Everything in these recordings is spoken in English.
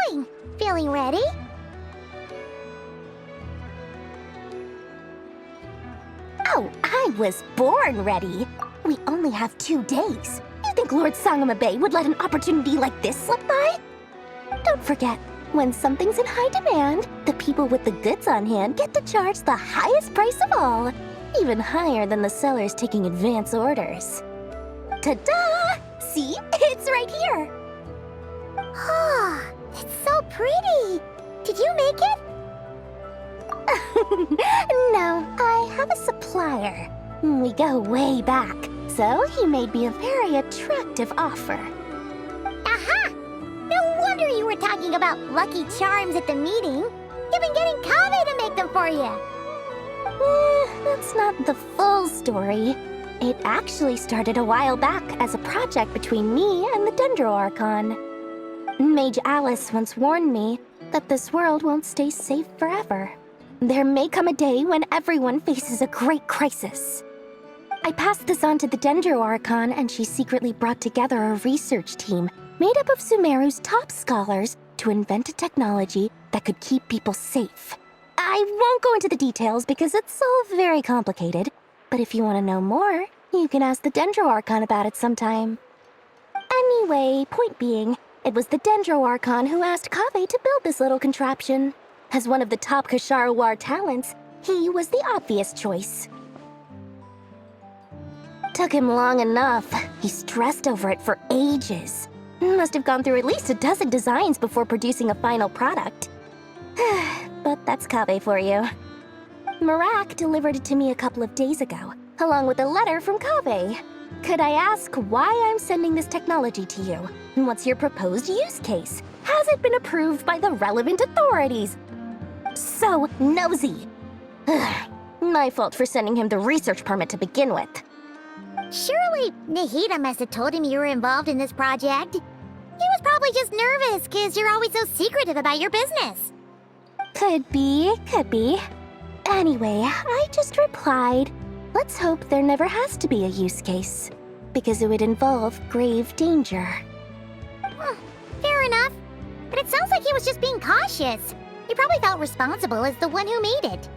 doing? Feeling ready? Oh, I was born ready. We only have 2 days. You think Lord Sangamabe would let an opportunity like this slip by? Don't forget, when something's in high demand, the people with the goods on hand get to charge the highest price of all, even higher than the sellers taking advance orders. Ta-da! See? It's right here! Oh, it's so pretty! Did you make it? No, I have a supplier. We go way back, so he made me a very attractive offer. Aha! No wonder you were talking about Lucky Charms at the meeting. You've been getting Kave to make them for you. That's not the full story. It actually started a while back as a project between me and the Dendro Archon. Mage Alice once warned me that this world won't stay safe forever. There may come a day when everyone faces a great crisis. I passed this on to the Dendro Archon, and she secretly brought together a research team made up of Sumeru's top scholars to invent a technology that could keep people safe. I won't go into the details because it's all very complicated, but if you want to know more, you can ask the Dendro Archon about it sometime. Anyway, point being, it was the Dendro Archon who asked Kave to build this little contraption. As one of the top Kasharawar talents, he was the obvious choice. Took him long enough. He stressed over it for ages. Must have gone through at least a dozen designs before producing a final product. But that's Kave for you. Marak delivered it to me a couple of days ago, along with a letter from Kave. Could I ask why I'm sending this technology to you? And what's your proposed use case? Has it been approved by the relevant authorities? So nosy. My fault for sending him the research permit to begin with. Surely Nahida must have told him you were involved in this project. He was probably just nervous because you're always so secretive about your business. Could be, could be. Anyway, I just replied, let's hope there never has to be a use case, because it would involve grave danger. Fair enough. But it sounds like he was just being cautious. He probably felt responsible as the one who made it.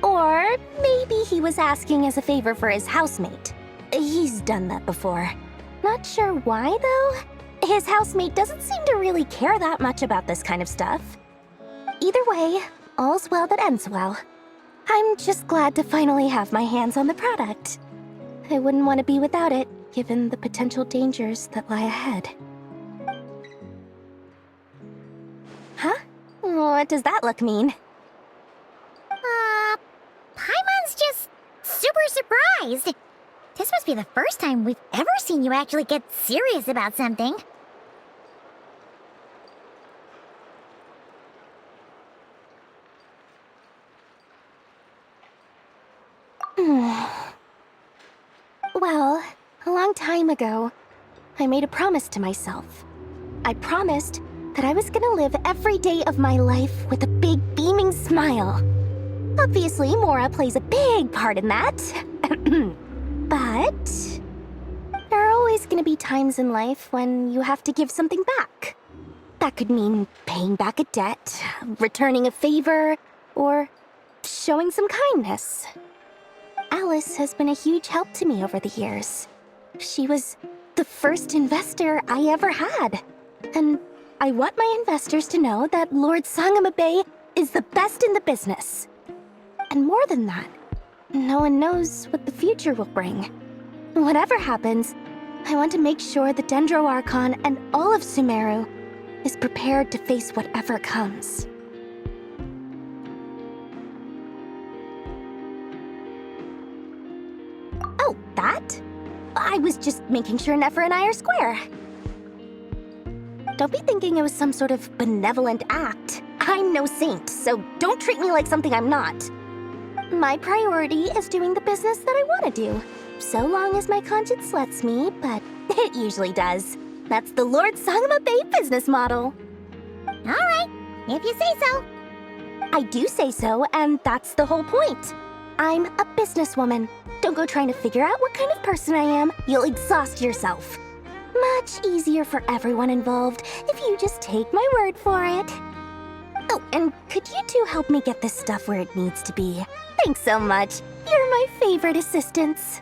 Or maybe he was asking as a favor for his housemate. He's done that before. Not sure why, though. His housemate doesn't seem to really care that much about this kind of stuff. Either way, all's well that ends well. I'm just glad to finally have my hands on the product. I wouldn't want to be without it, given the potential dangers that lie ahead. Huh? What does that look mean? Paimon's just super surprised. This must be the first time we've ever seen you actually get serious about something. Well, a long time ago, I made a promise to myself. I promised that I was gonna live every day of my life with a big beaming smile. Obviously, Mora plays a big part in that. But there are always gonna be times in life when you have to give something back. That could mean paying back a debt, returning a favor, or showing some kindness. Alice has been a huge help to me over the years. She was the first investor I ever had. And I want my investors to know that Lord Sangamabe is the best in the business. And more than that, no one knows what the future will bring. Whatever happens, I want to make sure the Dendro Archon and all of Sumeru is prepared to face whatever comes. Oh, that? I was just making sure Nefer and I are square. Don't be thinking it was some sort of benevolent act. I'm no saint, so don't treat me like something I'm not. My priority is doing the business that I want to do, so long as my conscience lets me, but it usually does. That's the Lord Sangamabe business model. Alright, if you say so. I do say so, and that's the whole point. I'm a businesswoman. Don't go trying to figure out what kind of person I am. You'll exhaust yourself. Much easier for everyone involved if you just take my word for it. Oh, and could you two help me get this stuff where it needs to be? Thanks so much. You're my favorite assistants.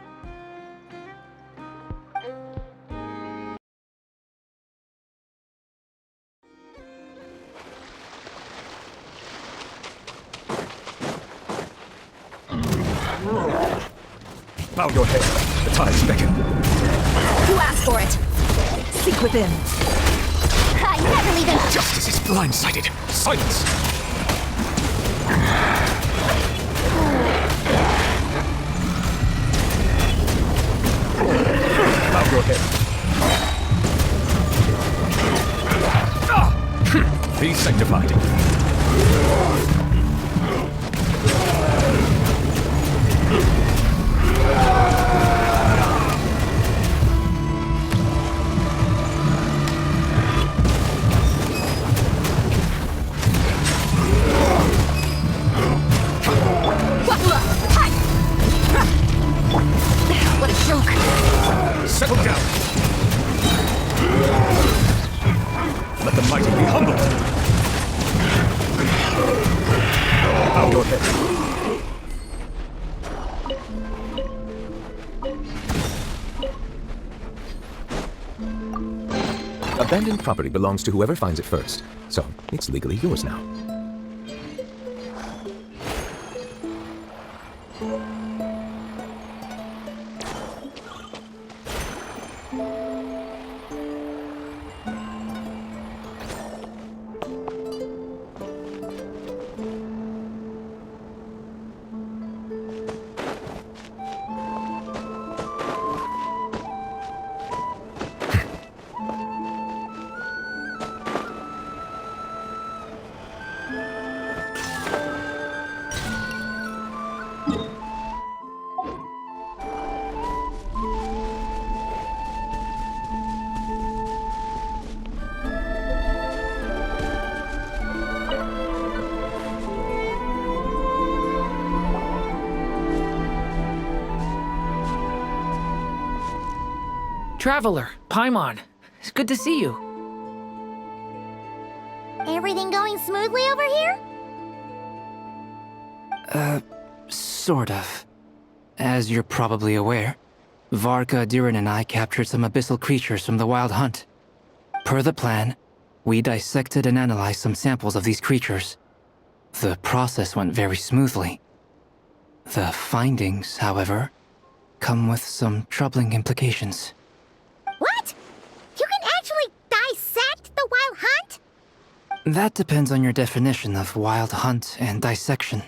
Bow your head. The tides beckon. Who asked for it? Seek within. I never leave it. Justice is blindsided. Silence! Bow your head. Be sanctified. What a joke! Settle down. Let the mighty be humbled. Bow your head. Abandoned property belongs to whoever finds it first, so it's legally yours now. Traveler, Paimon, it's good to see you. Everything going smoothly over here? Sort of. As you're probably aware, Varka, Durin, and I captured some abyssal creatures from the Wild Hunt. Per the plan, we dissected and analyzed some samples of these creatures. The process went very smoothly. The findings, however, come with some troubling implications. What? You can actually dissect the Wild Hunt? That depends on your definition of Wild Hunt and dissection.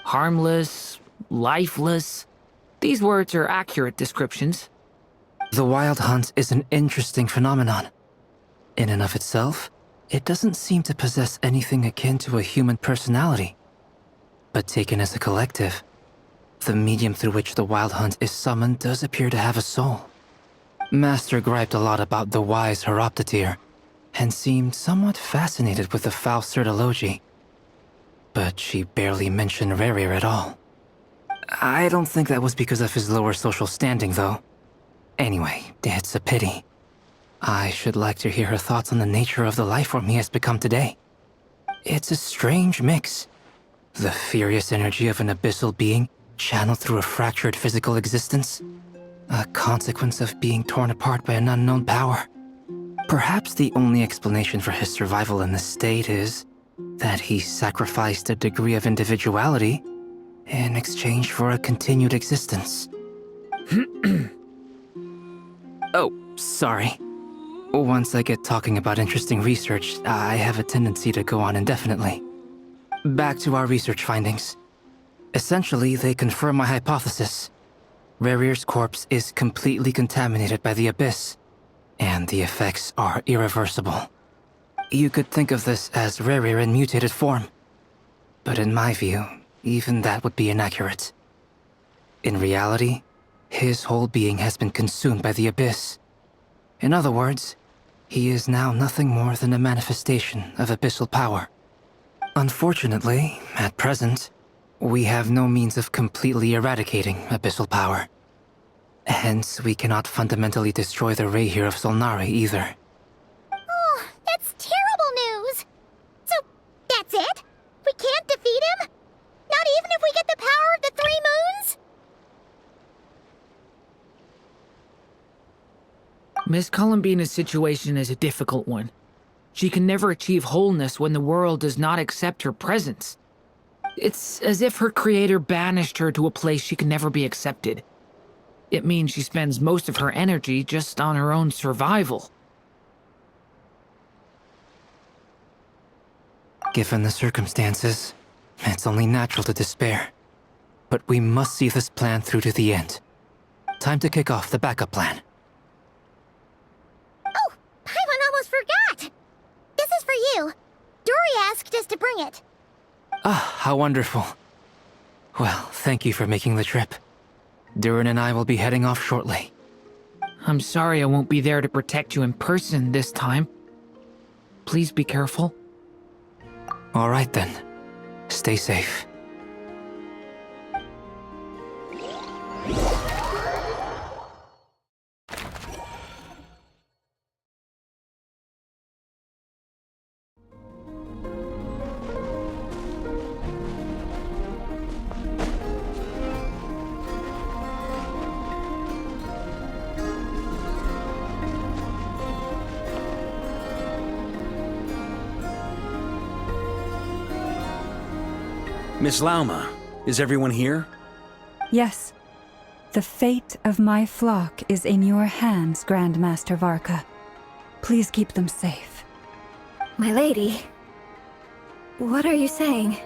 Harmless, lifeless. These words are accurate descriptions. The Wild Hunt is an interesting phenomenon. In and of itself, it doesn't seem to possess anything akin to a human personality. But taken as a collective, the medium through which the Wild Hunt is summoned does appear to have a soul. Master griped a lot about the wise Horoptatyr, and seemed somewhat fascinated with the foul Certology. But she barely mentioned Rerir at all. I don't think that was because of his lower social standing, though. Anyway, it's a pity. I should like to hear her thoughts on the nature of the life form he has become today. It's a strange mix. The furious energy of an abyssal being channeled through a fractured physical existence. A consequence of being torn apart by an unknown power. Perhaps the only explanation for his survival in this state is that he sacrificed a degree of individuality in exchange for a continued existence. Oh, sorry. Once I get talking about interesting research, I have a tendency to go on indefinitely. Back to our research findings. Essentially, they confirm my hypothesis. Rerir's corpse is completely contaminated by the Abyss, and the effects are irreversible. You could think of this as Rerir in mutated form. But in my view, even that would be inaccurate. In reality, his whole being has been consumed by the Abyss. In other words, he is now nothing more than a manifestation of abyssal power. Unfortunately, at present, we have no means of completely eradicating abyssal power. Hence, we cannot fundamentally destroy the ray here of Solnari either. Oh, that's terrible news! So, that's it? We can't defeat him? Not even if we get the power of the three moons? Miss Columbina's situation is a difficult one. She can never achieve wholeness when the world does not accept her presence. It's as if her creator banished her to a place she can never be accepted. It means she spends most of her energy just on her own survival. Given the circumstances, it's only natural to despair. But we must see this plan through to the end. Time to kick off the backup plan. Oh, Paimon almost forgot! This is for you. Dory asked us to bring it. Ah, how wonderful. Well, thank you for making the trip. Durin and I will be heading off shortly. I'm sorry I won't be there to protect you in person this time. Please be careful. All right then. Stay safe. Miss Lauma, is everyone here? Yes. The fate of my flock is in your hands, Grandmaster Varka. Please keep them safe. My lady. What are you saying?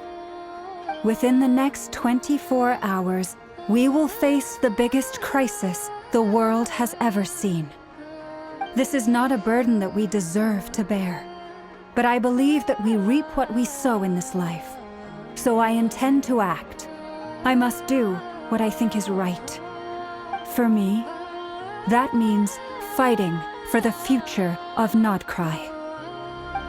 Within the next 24 hours, we will face the biggest crisis the world has ever seen. This is not a burden that we deserve to bear, but I believe that we reap what we sow in this life. So I intend to act. I must do what I think is right. For me, that means fighting for the future of Nodcry.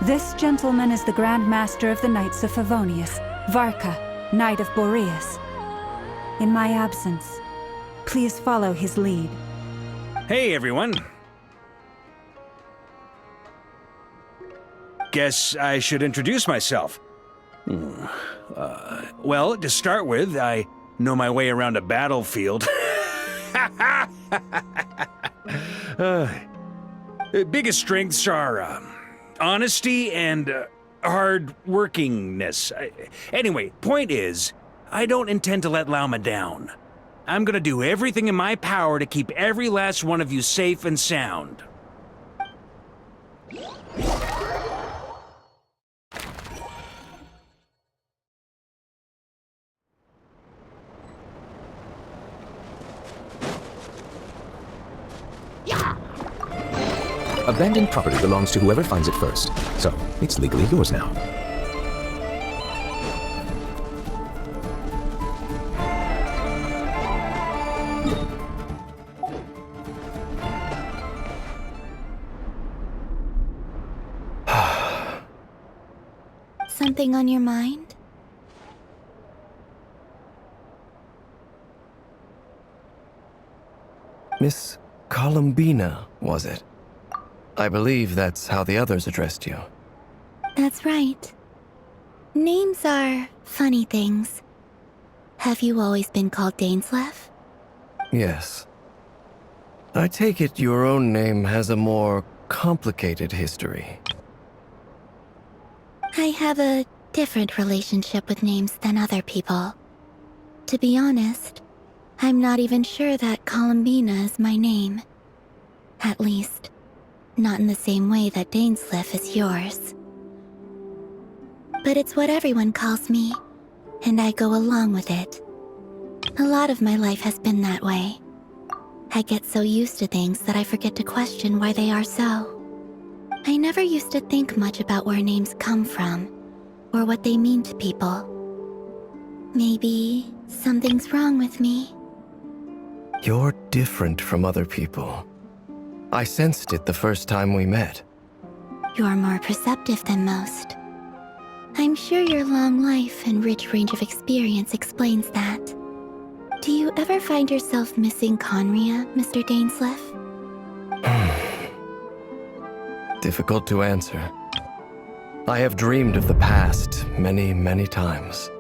This gentleman is the Grand Master of the Knights of Favonius, Varka, Knight of Boreas. In my absence, please follow his lead. Hey, everyone. Guess I should introduce myself. Well, to start with, I know my way around a battlefield. Biggest strengths are honesty and hard-workingness. Anyway, point is, I don't intend to let Lauma down. I'm gonna do everything in my power to keep every last one of you safe and sound. Abandoned property belongs to whoever finds it first, so it's legally yours now. Something on your mind? Miss Columbina, was it? I believe that's how the others addressed you. That's right. Names are funny things. Have you always been called Dainslev? Yes. I take it your own name has a more complicated history. I have a different relationship with names than other people. To be honest, I'm not even sure that Columbina is my name. At least, not in the same way that Dainslev is yours. But it's what everyone calls me, and I go along with it. A lot of my life has been that way. I get so used to things that I forget to question why they are so. I never used to think much about where names come from, or what they mean to people. Maybe something's wrong with me. You're different from other people. I sensed it the first time we met. You're more perceptive than most. I'm sure your long life and rich range of experience explains that. Do you ever find yourself missing Conria, Mr. Dainsleif? Difficult to answer. I have dreamed of the past many, many times.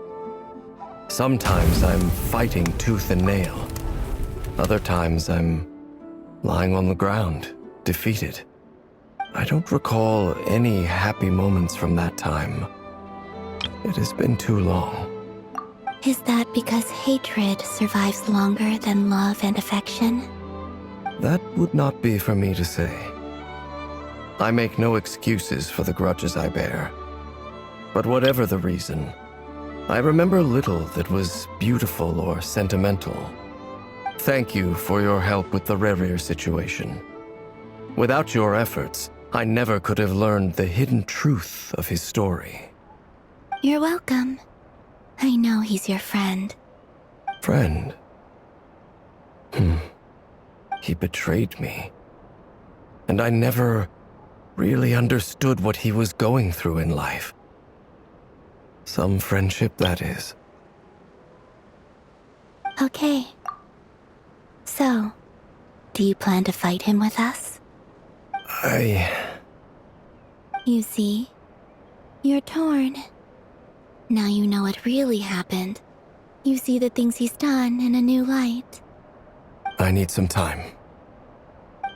Sometimes I'm fighting tooth and nail. Other times I'm lying on the ground, defeated. I don't recall any happy moments from that time. It has been too long. Is that because hatred survives longer than love and affection? That would not be for me to say. I make no excuses for the grudges I bear. But whatever the reason, I remember little that was beautiful or sentimental. Thank you for your help with the Rerir situation. Without your efforts, I never could have learned the hidden truth of his story. You're welcome. I know he's your friend. Friend? He betrayed me. And I never really understood what he was going through in life. Some friendship, that is. Okay. So, do you plan to fight him with us? You see, you're torn. Now you know what really happened. You see the things he's done in a new light. I need some time.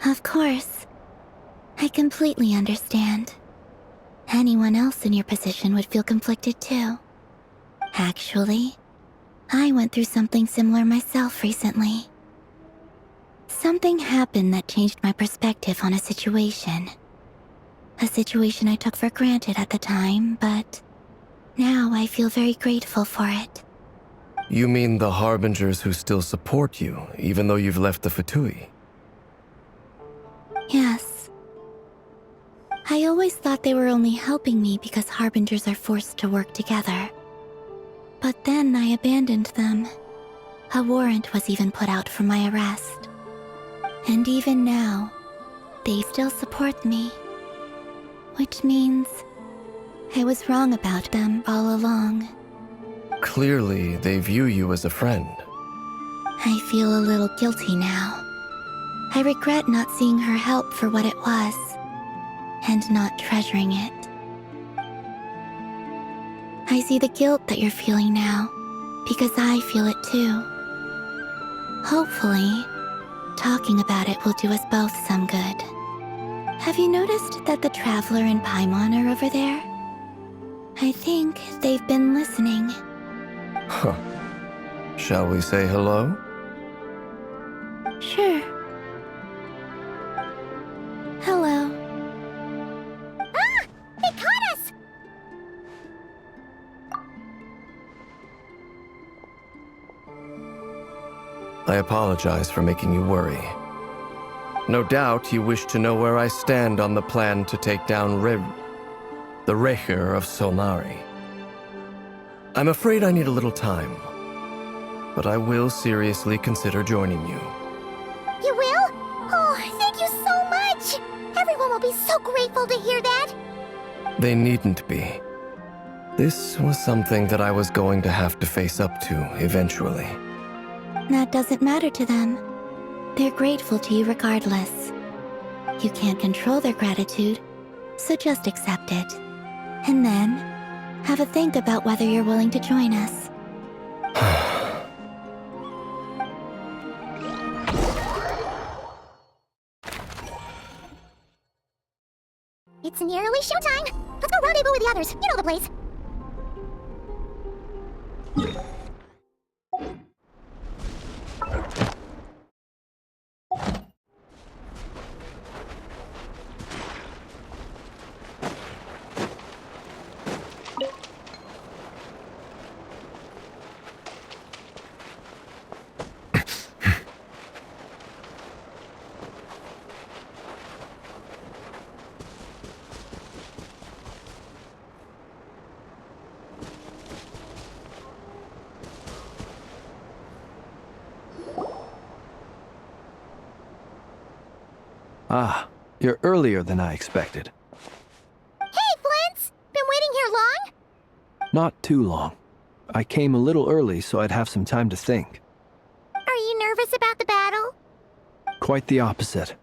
Of course. I completely understand. Anyone else in your position would feel conflicted too. Actually, I went through something similar myself recently. Something happened that changed my perspective on a situation. A situation I took for granted at the time, but now I feel very grateful for it. You mean the Harbingers who still support you, even though you've left the Fatui? Yes. I always thought they were only helping me because Harbingers are forced to work together. But then I abandoned them. A warrant was even put out for my arrest. And even now, they still support me. Which means I was wrong about them all along. Clearly, they view you as a friend. I feel a little guilty now. I regret not seeing her help for what it was, and not treasuring it. I see the guilt that you're feeling now, because I feel it too. Hopefully, talking about it will do us both some good. Have you noticed that the Traveler and Paimon are over there? I think they've been listening. Huh. Shall we say hello? Sure. Hello. Ah! They caught us! I apologize for making you worry. No doubt you wish to know where I stand on the plan to take down the Rerir of Solnari. I'm afraid I need a little time, but I will seriously consider joining you. You will? Oh, thank you so much! Everyone will be so grateful to hear that! They needn't be. This was something that I was going to have to face up to eventually. That doesn't matter to them. They're grateful to you regardless. You can't control their gratitude, so just accept it. And then, have a think about whether you're willing to join us. It's nearly showtime! Let's go rendezvous with the others. You know the place. Ah, you're earlier than I expected. Hey, Flint's! Been waiting here long? Not too long. I came a little early so I'd have some time to think. Are nervous about the battle? Quite the opposite.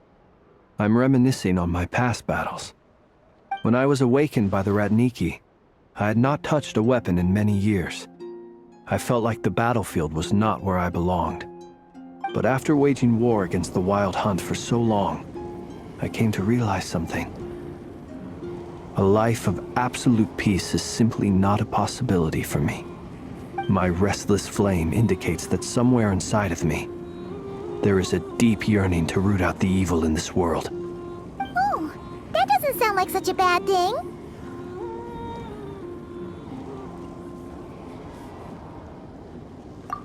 I'm reminiscing on my past battles. When I was awakened by the Ratniki, I had not touched a weapon in many years. I felt like the battlefield was not where I belonged. But after waging war against the Wild Hunt for so long, I came to realize something. A life of absolute peace is simply not a possibility for me. My restless flame indicates that somewhere inside of me, there is a deep yearning to root out the evil in this world. Oh, that doesn't sound like such a bad thing.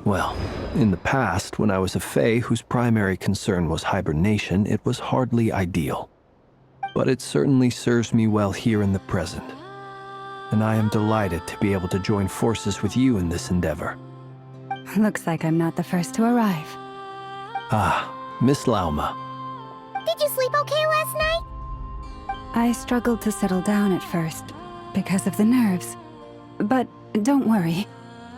Well, in the past, when I was a Fae whose primary concern was hibernation, it was hardly ideal. But it certainly serves me well here in the present. And I am delighted to be able to join forces with you in this endeavor. Looks like I'm not the first to arrive. Ah, Miss Lauma. Did you sleep okay last night? I struggled to settle down at first, because of the nerves. But don't worry,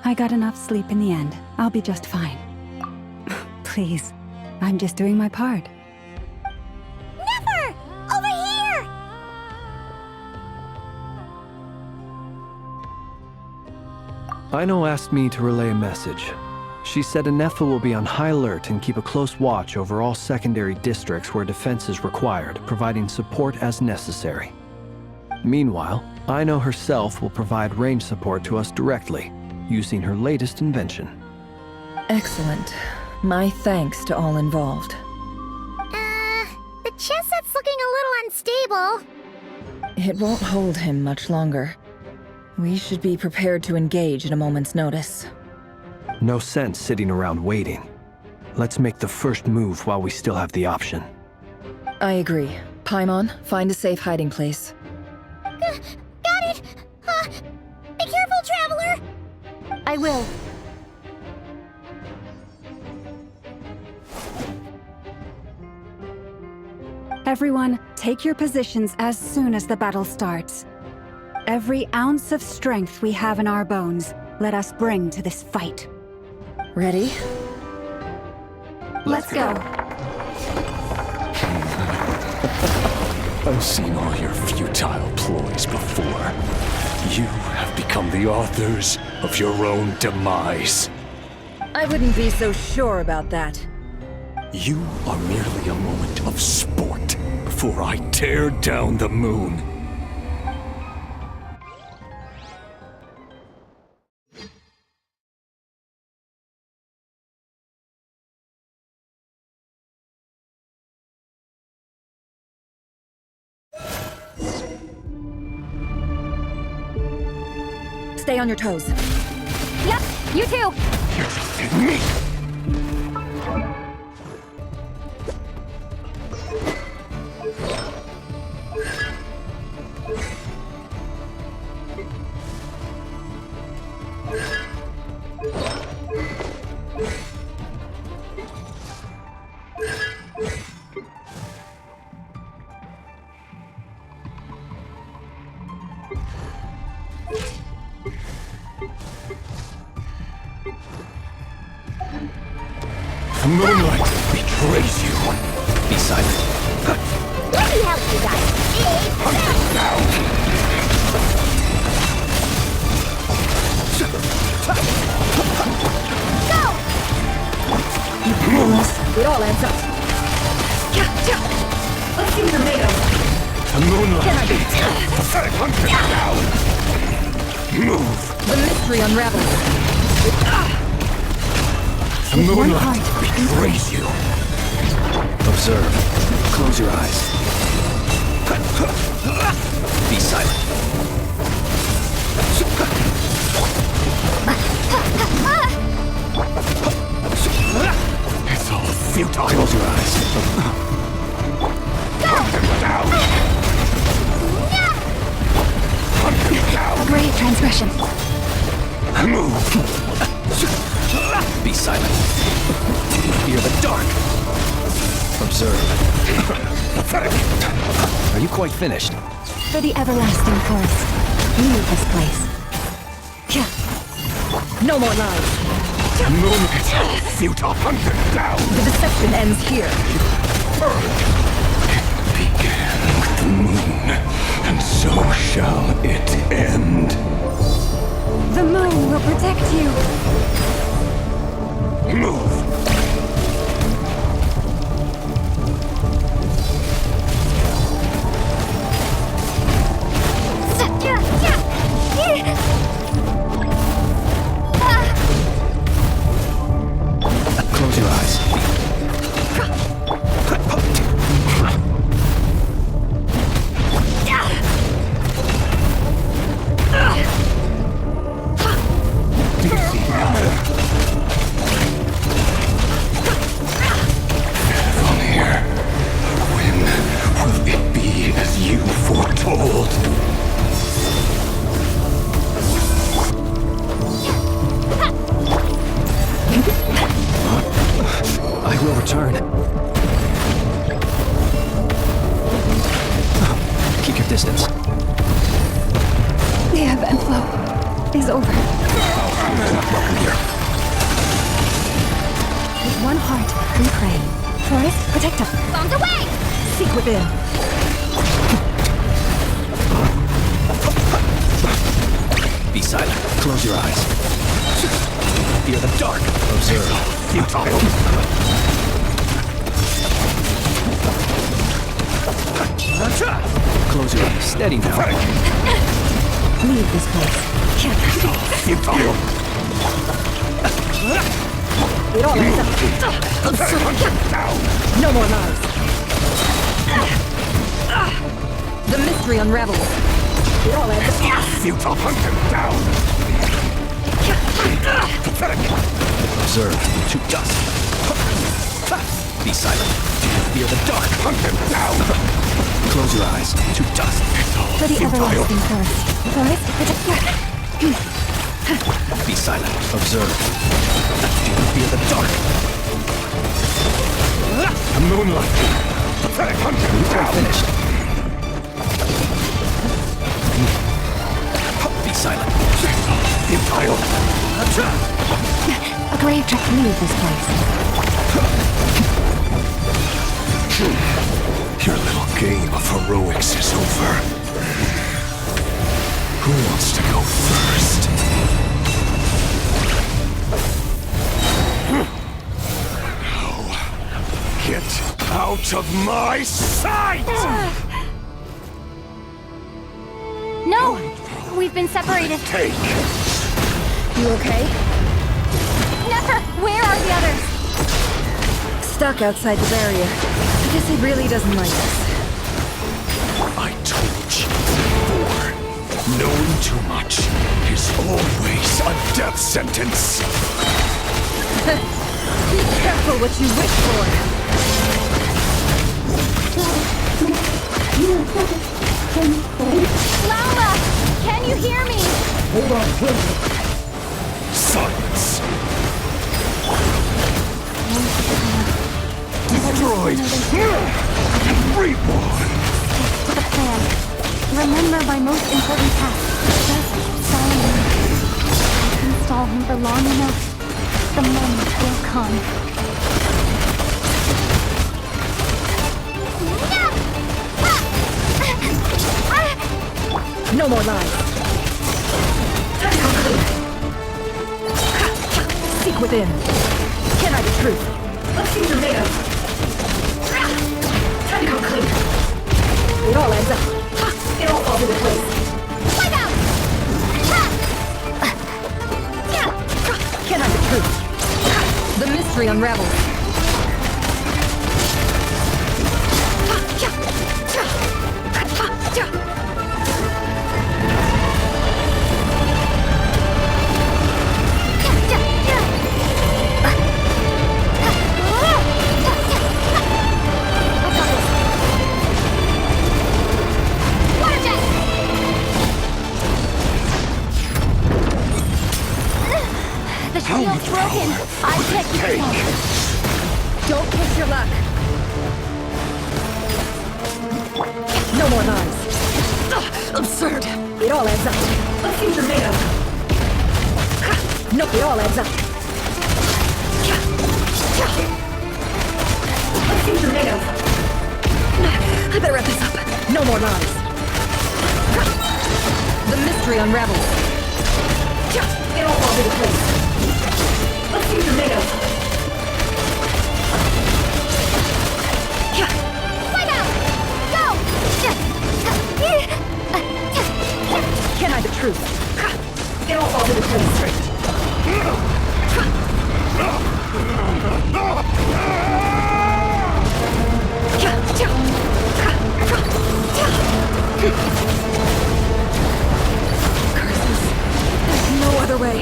I got enough sleep in the end. I'll be just fine. Please, I'm just doing my part. Never! Over here! Aino asked me to relay a message. She said Anefa will be on high alert and keep a close watch over all secondary districts where defense is required, providing support as necessary. Meanwhile, Aino herself will provide range support to us directly, using her latest invention. Excellent. My thanks to all involved. The chess set's looking a little unstable. It won't hold him much longer. We should be prepared to engage at a moment's notice. No sense sitting around waiting. Let's make the first move while we still have the option. I agree. Paimon, find a safe hiding place. Got it! Be careful, Traveler! I will. Everyone, take your positions as soon as the battle starts. Every ounce of strength we have in our bones, let us bring to this fight. Ready? Let's go. I've seen all your futile ploys before. You have become the authors of your own demise. I wouldn't be so sure about that. You are merely a moment of sport before I tear down the moon. Stay on your toes. Yep, you too. You're just kidding me. The moonlight betrays you. Be silent. Let me help you guys. Go! It all adds up. Let's see what they're made of. The moonlight. Pathetic hunter down. Move. The mystery unravels. The moonlight betrays you. Observe. Close your eyes. Be silent. It's all futile. Close your eyes. Hunt him down. Hunt him down. Great transgression. Move. Be silent. Fear the dark. Observe. Pathetic. Are you quite finished? For the everlasting forest, leave this place. No more lies. Moonlight, futile, hunted down! The deception ends here. It began with the moon, and so shall it end. The moon will protect you. Move! Close your eyes. From here, when will it be as you foretold? I will return. Keep your distance. The ebb and flow is over. Welcome here. With one heart, we pray. Forest, protect us. Bombs away! Seek within. Be silent. Close your eyes. Fear the dark. Observe. Futile. Close your eyes. Steady now. Leave this place. Futile. It all ends up. No more lies. The mystery unravels. It all ends up. Futile, hunt him down! Pathetic! Observe. To dust. Be silent. Fear the dark. Hunt him down! Close your eyes. To dust. For the everlasting forest. Forest, protect us. Be silent. Observe. Fear the dark. Moonlight! Pathetic, hunt him down! Finished. Be silent. Futile! A grave trap. Leave this place. Your little game of heroics is over. Who wants to go first? Now, get out of my sight! No! We've been separated. Take! You okay? Never! Where are the others? Stuck outside the barrier. I guess he really doesn't like us. I told you before, knowing too much is always a death sentence. Be careful what you wish for. Lauma! Can you hear me? Silence. Destroyed. Reborn. To the plan. Remember my most important task. Just stall him. I can stall him for long enough. The moment will come. No more lies. Seek within. Can I be truth? Let's see your made of. Time to go clean. It all adds up. It all falls into place. Wipe out! Can I be truth? The mystery unravels. The shield's broken. I can't keep it up. Don't push your luck. No more lies. Absurd. It all adds up. Let's see what you're made of. No, it all adds up. Let's see what you're made of. I better wrap this up. No more lies. The mystery unravels. It all falls into place. Let's see what you're made of. Find out! Go! Can't hide the truth. It all falls into place. Curses. There's no other way.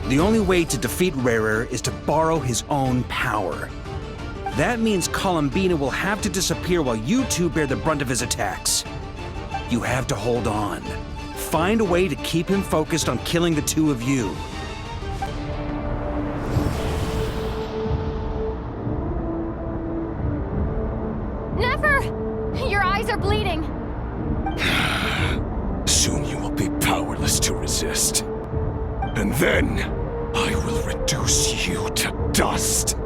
The only way to defeat Rarer is to borrow his own power. That means Columbina will have to disappear while you two bear the brunt of his attacks. You have to hold on. Find a way to keep him focused on killing the two of you. Never! Your eyes are bleeding. Soon you will be powerless to resist. And then, I will reduce you to dust.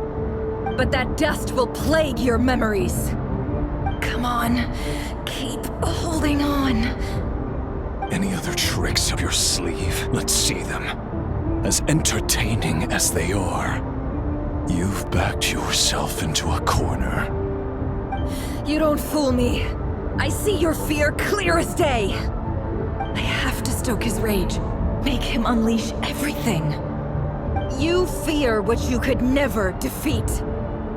But that dust will plague your memories. Come on, keep holding on. Any other tricks up your sleeve? Let's see them. As entertaining as they are, you've backed yourself into a corner. You don't fool me. I see your fear clear as day. I have to stoke his rage. Make him unleash everything. You fear what you could never defeat.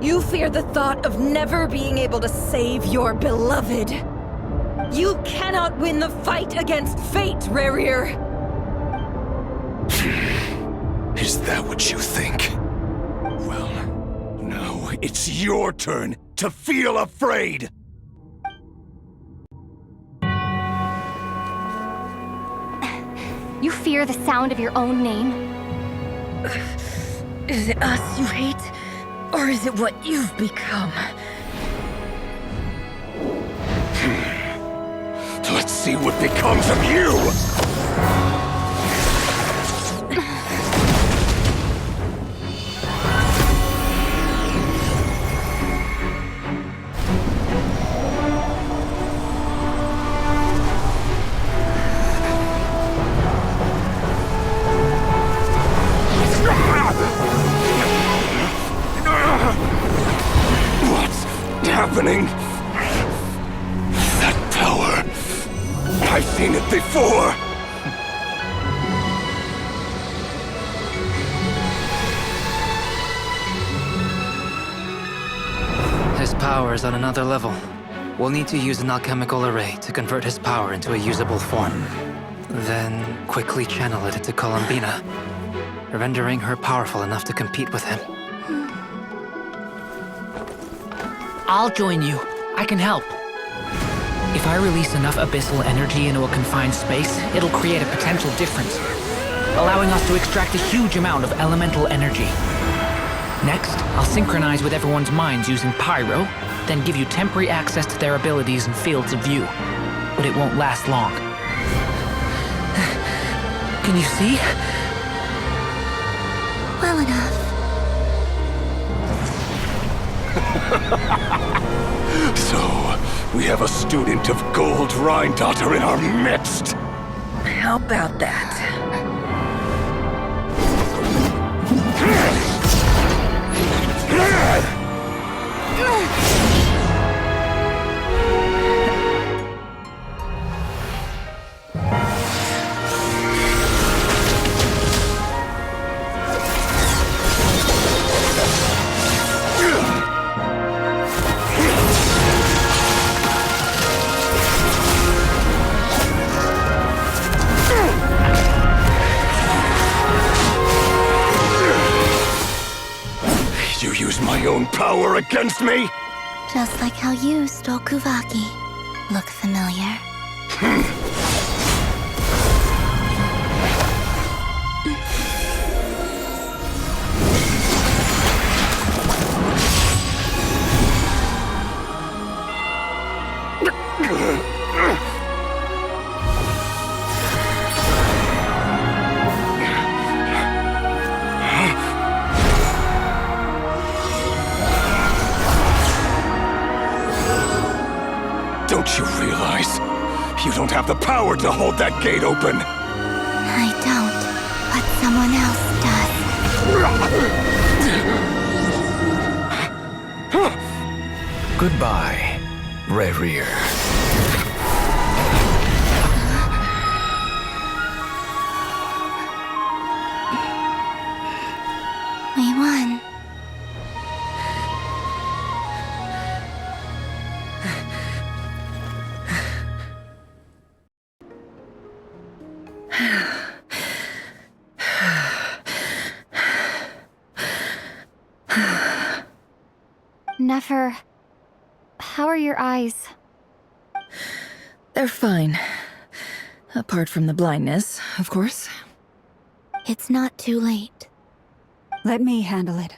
You fear the thought of never being able to save your beloved. You cannot win the fight against fate, Rarir. Is that what you think? Well, now it's your turn to feel afraid! You fear the sound of your own name? Is it us you hate? Or is it what you've become? Let's see what becomes of you! What's happening? That power. I've seen it before. His power is on another level. We'll need to use an alchemical array to convert his power into a usable form. Then quickly channel it into Columbina, rendering her powerful enough to compete with him. I'll join you. I can help. If I release enough abyssal energy into a confined space, it'll create a potential difference, allowing us to extract a huge amount of elemental energy. Next, I'll synchronize with everyone's minds using Pyro, then give you temporary access to their abilities and fields of view. But it won't last long. Can you see? Well enough. So, we have a student of Gold Rheindotter in our midst. How about that? You use my own power against me? Just like how you stole Kuvaki. Look familiar? Don't you realize? You don't have the power to hold that gate open! I don't, but someone else does. Goodbye, Rerir. We won. Nefer, how are your eyes? They're fine. Apart from the blindness, of course. It's not too late. Let me handle it.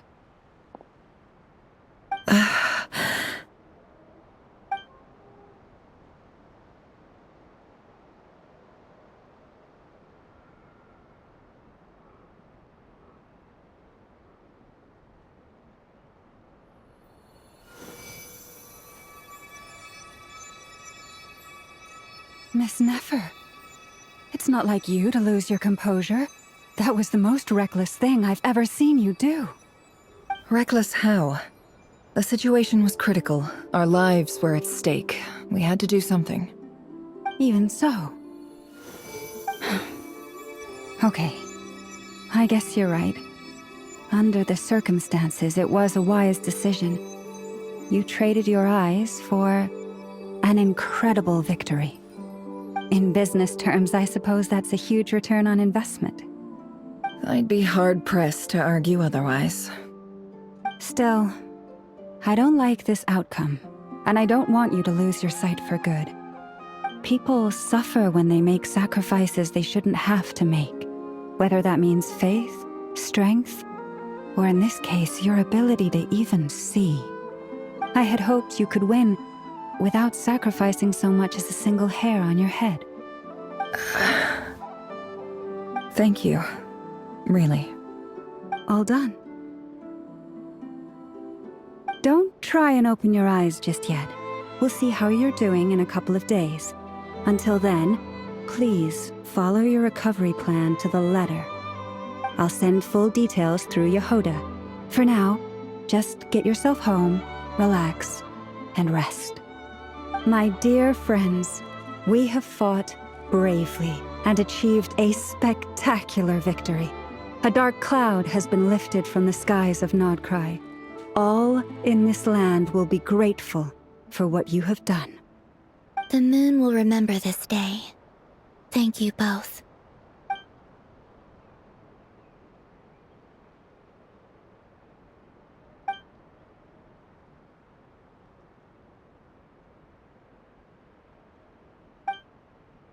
Miss Nefer, it's not like you to lose your composure. That was the most reckless thing I've ever seen you do. Reckless how? The situation was critical. Our lives were at stake. We had to do something. Even so. Okay. I guess you're right. Under the circumstances, it was a wise decision. You traded your eyes for an incredible victory. In business terms, I suppose that's a huge return on investment. I'd be hard-pressed to argue otherwise. Still, I don't like this outcome, and I don't want you to lose your sight for good. People suffer when they make sacrifices they shouldn't have to make, whether that means faith, strength, or in this case, your ability to even see. I had hoped you could win without sacrificing so much as a single hair on your head. Thank you. Really. All done. Don't try and open your eyes just yet. We'll see how you're doing in a couple of days. Until then, please follow your recovery plan to the letter. I'll send full details through Yehoda. For now, just get yourself home, relax, and rest. My dear friends, we have fought bravely and achieved a spectacular victory. A dark cloud has been lifted from the skies of Nodcry. All in this land will be grateful for what you have done. The moon will remember this day. Thank you both.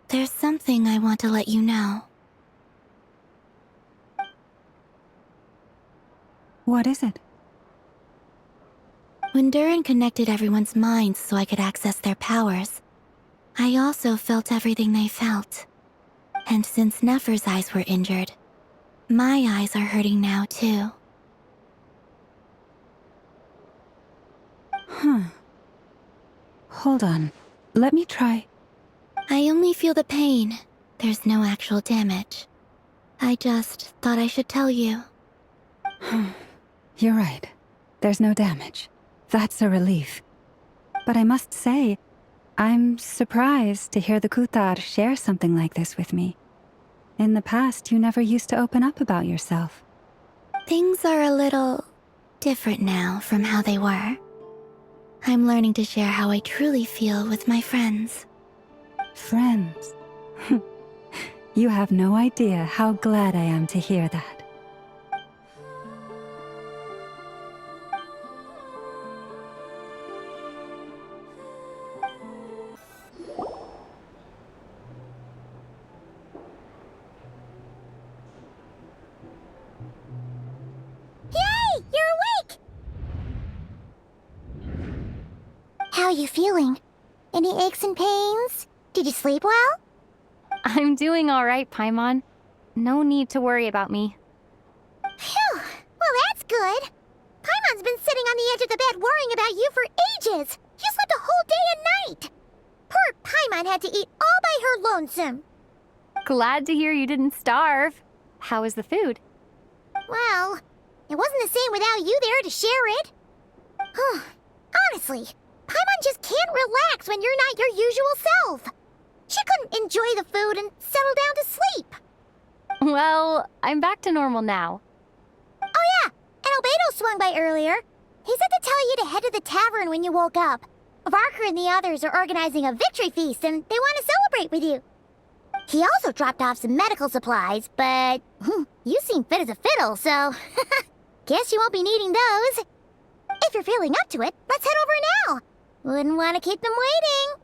There's something I want to let you know. What is it? When Durin connected everyone's minds so I could access their powers, I also felt everything they felt. And since Nefer's eyes were injured, my eyes are hurting now too. Huh. Hold on. Let me try. I only feel the pain. There's no actual damage. I just thought I should tell you. You're right. There's no damage. That's a relief. But I must say, I'm surprised to hear the Kuthar share something like this with me. In the past, you never used to open up about yourself. Things are a little different now from how they were. I'm learning to share how I truly feel with my friends. Friends? You have no idea how glad I am to hear that. Yay! You're awake! How are you feeling? Any aches and pains? Did you sleep well? I'm doing all right, Paimon. No need to worry about me. Phew, well that's good. Paimon's been sitting on the edge of the bed worrying about you for ages. You slept a whole day and night. Poor Paimon had to eat all by her lonesome. Glad to hear you didn't starve. How was the food? Well, it wasn't the same without you there to share it. Honestly, Paimon just can't relax when you're not your usual self. She couldn't enjoy the food and settle down to sleep. Well, I'm back to normal now. Oh yeah, and Albedo swung by earlier. He said to tell you to head to the tavern when you woke up. Varker and the others are organizing a victory feast and they want to celebrate with you. He also dropped off some medical supplies, but you seem fit as a fiddle, so guess you won't be needing those. If you're feeling up to it, let's head over now. Wouldn't want to keep them waiting.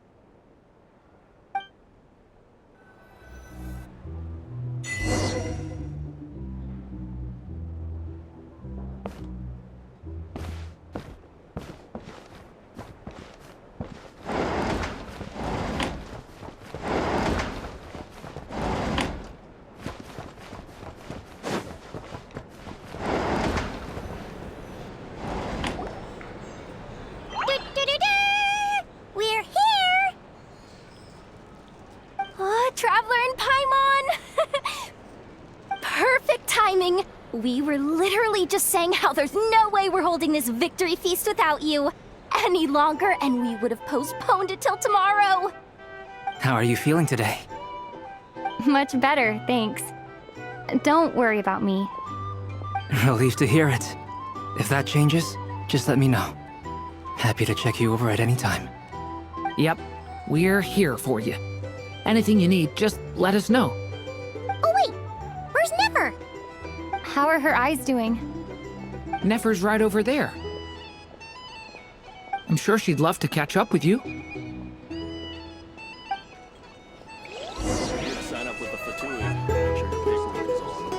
We're here! Oh, Traveler and Paimon! Perfect timing! We were literally just saying how there's no way we're holding this victory feast without you any longer, and we would have postponed it till tomorrow. How are you feeling today? Much better, thanks. Don't worry about me. Relieved to hear it. If that changes, just let me know. Happy to check you over at any time. Yep, we're here for you. Anything you need, just let us know. Oh wait, where's Nefer? How are her eyes doing? Nefer's right over there. I'm sure she'd love to catch up with you. Sign up with the Fatui. Make sure your paperwork is all in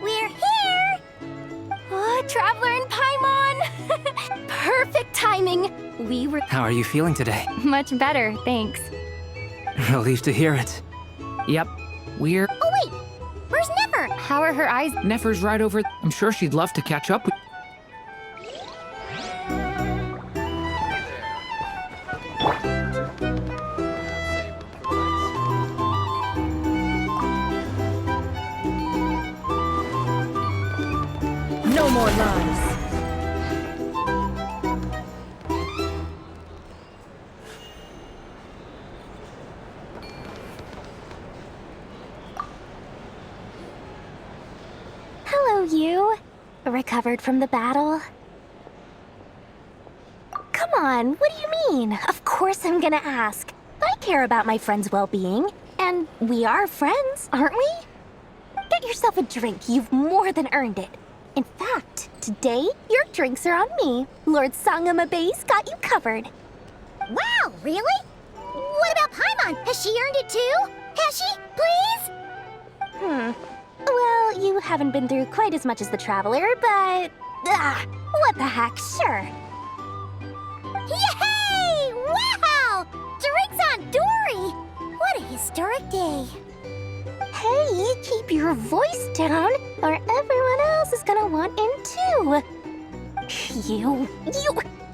We're here! Oh, Traveler and Paimon! Perfect timing! We were How are you feeling today? much better, thanks. Relieved to hear it. Yep, we're... Oh wait, where's Nefer? How are her eyes? Nefer's right over... I'm sure she'd love to catch up with... No more lies. Hello, you. Recovered from the battle? Come on, what do you mean? Of course I'm gonna ask. I care about my friend's well-being. And we are friends, aren't we? Get yourself a drink. You've more than earned it. In fact, today, your drinks are on me. Lord Sangamabe's got you covered. Wow, really? What about Paimon? Has she earned it too? Has she? Please? Well, you haven't been through quite as much as the Traveler, but... what the heck, sure. Yay! Wow! Drinks on Dory! What a historic day. Hey, keep your voice down, or everyone else is gonna want in too. You...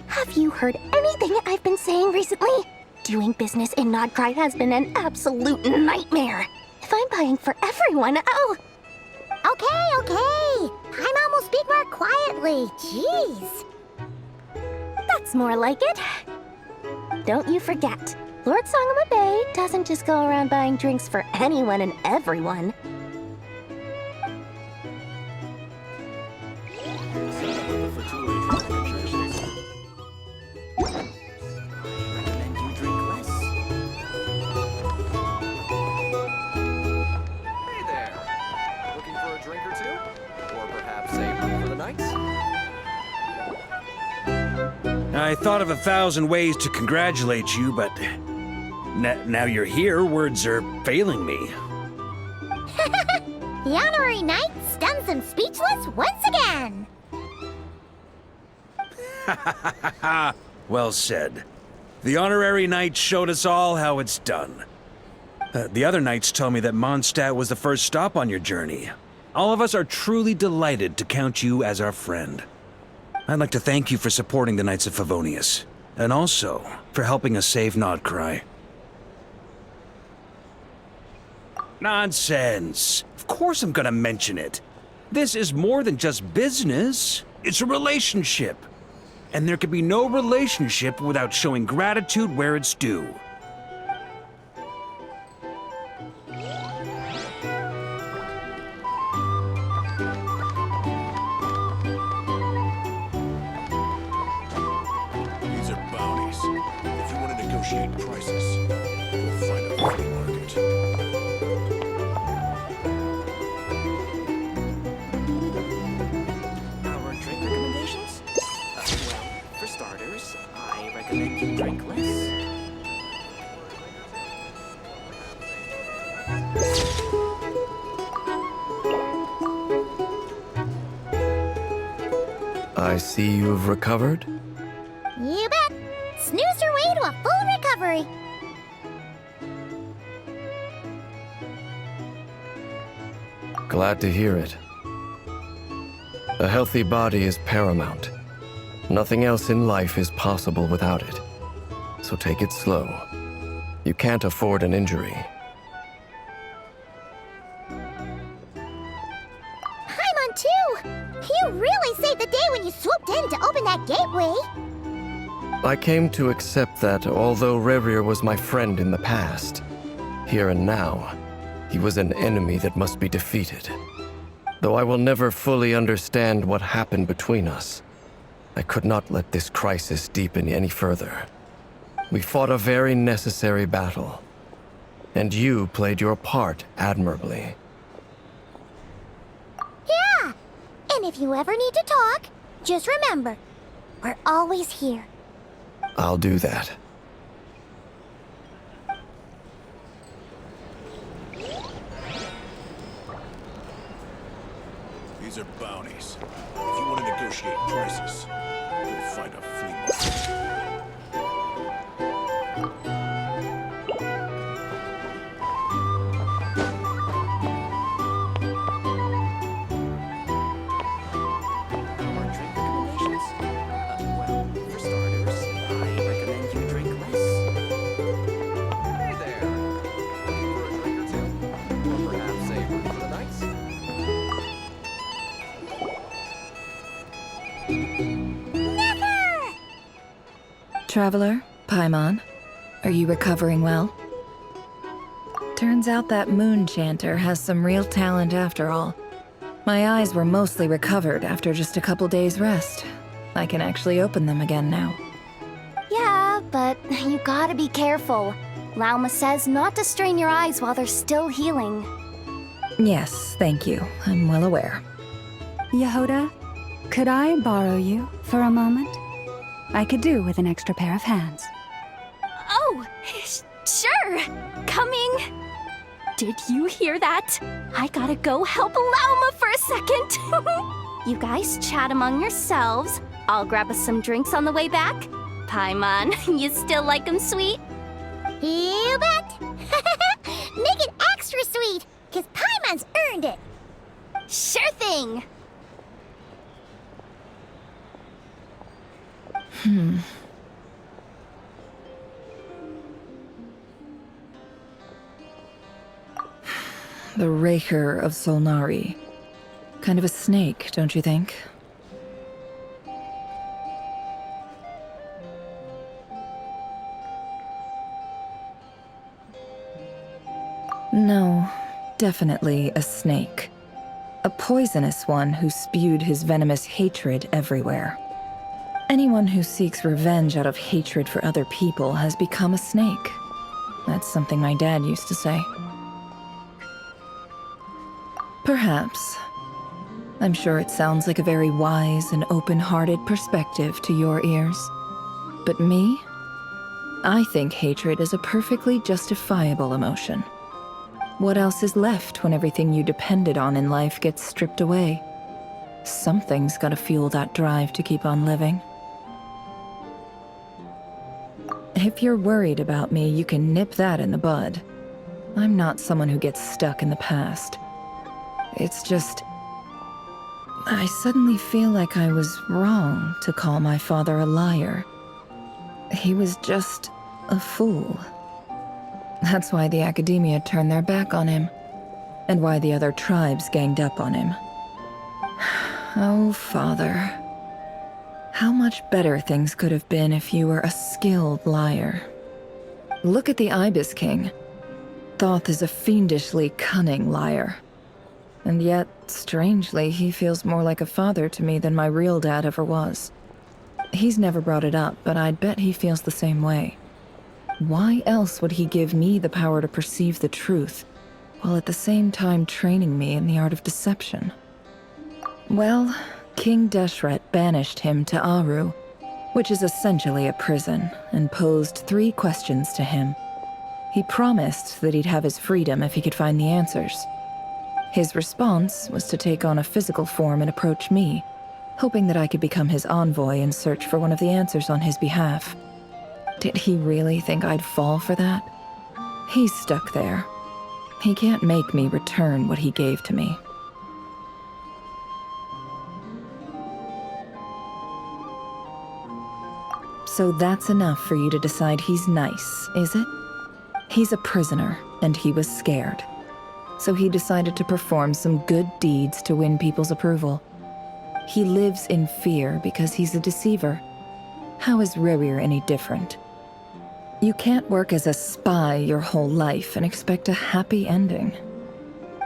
Have you heard anything I've been saying recently? Doing business in Nodcry has been an absolute nightmare. If I'm buying for everyone, oh... Okay. Paimon will speak more quietly. Jeez. That's more like it. Don't you forget, Lord Sangamabe doesn't just go around buying drinks for anyone and everyone. Hey there. Looking for a drink or two? Or perhaps a room for the night? I thought of 1,000 ways to congratulate you, but now you're here, words are failing me. The honorary knight stuns them speechless once again. Well said. The honorary knight showed us all how it's done. The other knights told me that Mondstadt was the first stop on your journey. All of us are truly delighted to count you as our friend. I'd like to thank you for supporting the Knights of Favonius, and also for helping us save Nodcry. Nonsense! Of course I'm gonna mention it. This is more than just business. It's a relationship. And there can be no relationship without showing gratitude where it's due. These are bounties. If you want to negotiate prices, you'll find a flea market. Our drink recommendations? Well, for starters, I recommend you drink less. I see you've recovered. You bet. Snooze your way to a full recovery. Glad to hear it. A healthy body is paramount. Nothing else in life is possible without it. So take it slow. You can't afford an injury. Paimon too! You really saved the day when you swooped in to open that gateway. I came to accept that although Rerir was my friend in the past, here and now, he was an enemy that must be defeated. Though I will never fully understand what happened between us, I could not let this crisis deepen any further. We fought a very necessary battle, and you played your part admirably. Yeah! And if you ever need to talk, just remember, we're always here. I'll do that. These are bounties. If you want to negotiate prices, you'll find a flea market. Our drink recommendations? Well, for starters, I recommend you drink less. Hey there! Looking for a drink or two? Or perhaps a room for the nights? Never! Traveler, Paimon, are you recovering well? Turns out that moon chanter has some real talent after all. My eyes were mostly recovered after just a couple days' rest. I can actually open them again now. Yeah, but you gotta be careful. Lauma says not to strain your eyes while they're still healing. Yes, thank you. I'm well aware. Yehoda, could I borrow you for a moment? I could do with an extra pair of hands. Oh, sure. Coming. Did you hear that? I gotta go help Lauma for a second. You guys chat among yourselves. I'll grab us some drinks on the way back. Paimon, you still like 'em sweet? You bet! Make it extra sweet, because Paimon's earned it. Sure thing. The Raker of Solnari. Kind of a snake, don't you think? No, definitely a snake. A poisonous one who spewed his venomous hatred everywhere. Anyone who seeks revenge out of hatred for other people has become a snake. That's something my dad used to say. Perhaps. I'm sure it sounds like a very wise and open-hearted perspective to your ears. But me? I think hatred is a perfectly justifiable emotion. What else is left when everything you depended on in life gets stripped away? Something's gotta fuel that drive to keep on living. If you're worried about me, you can nip that in the bud. I'm not someone who gets stuck in the past. It's just... I suddenly feel like I was wrong to call my father a liar. He was just a fool. That's why the academia turned their back on him, and why the other tribes ganged up on him. Oh, Father. How much better things could have been if you were a skilled liar. Look at the Ibis King. Thoth is a fiendishly cunning liar. And yet, strangely, he feels more like a father to me than my real dad ever was. He's never brought it up, but I'd bet he feels the same way. Why else would he give me the power to perceive the truth, while at the same time training me in the art of deception? Well, King Deshret banished him to Aru, which is essentially a prison, and posed 3 questions to him. He promised that he'd have his freedom if he could find the answers. His response was to take on a physical form and approach me, hoping that I could become his envoy and search for one of the answers on his behalf. Did he really think I'd fall for that? He's stuck there. He can't make me return what he gave to me. So that's enough for you to decide he's nice, is it? He's a prisoner, and he was scared. So he decided to perform some good deeds to win people's approval. He lives in fear because he's a deceiver. How is Rerir any different? You can't work as a spy your whole life and expect a happy ending.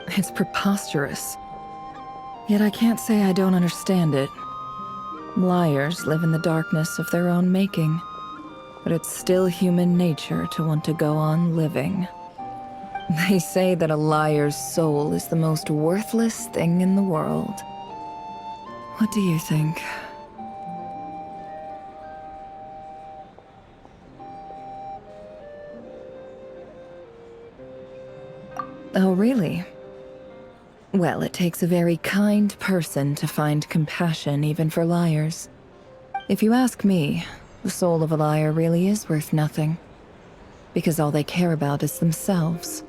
It's preposterous. Yet I can't say I don't understand it. Liars live in the darkness of their own making, but it's still human nature to want to go on living. They say that a liar's soul is the most worthless thing in the world. What do you think? Oh, really? Well, it takes a very kind person to find compassion even for liars. If you ask me, the soul of a liar really is worth nothing, because all they care about is themselves.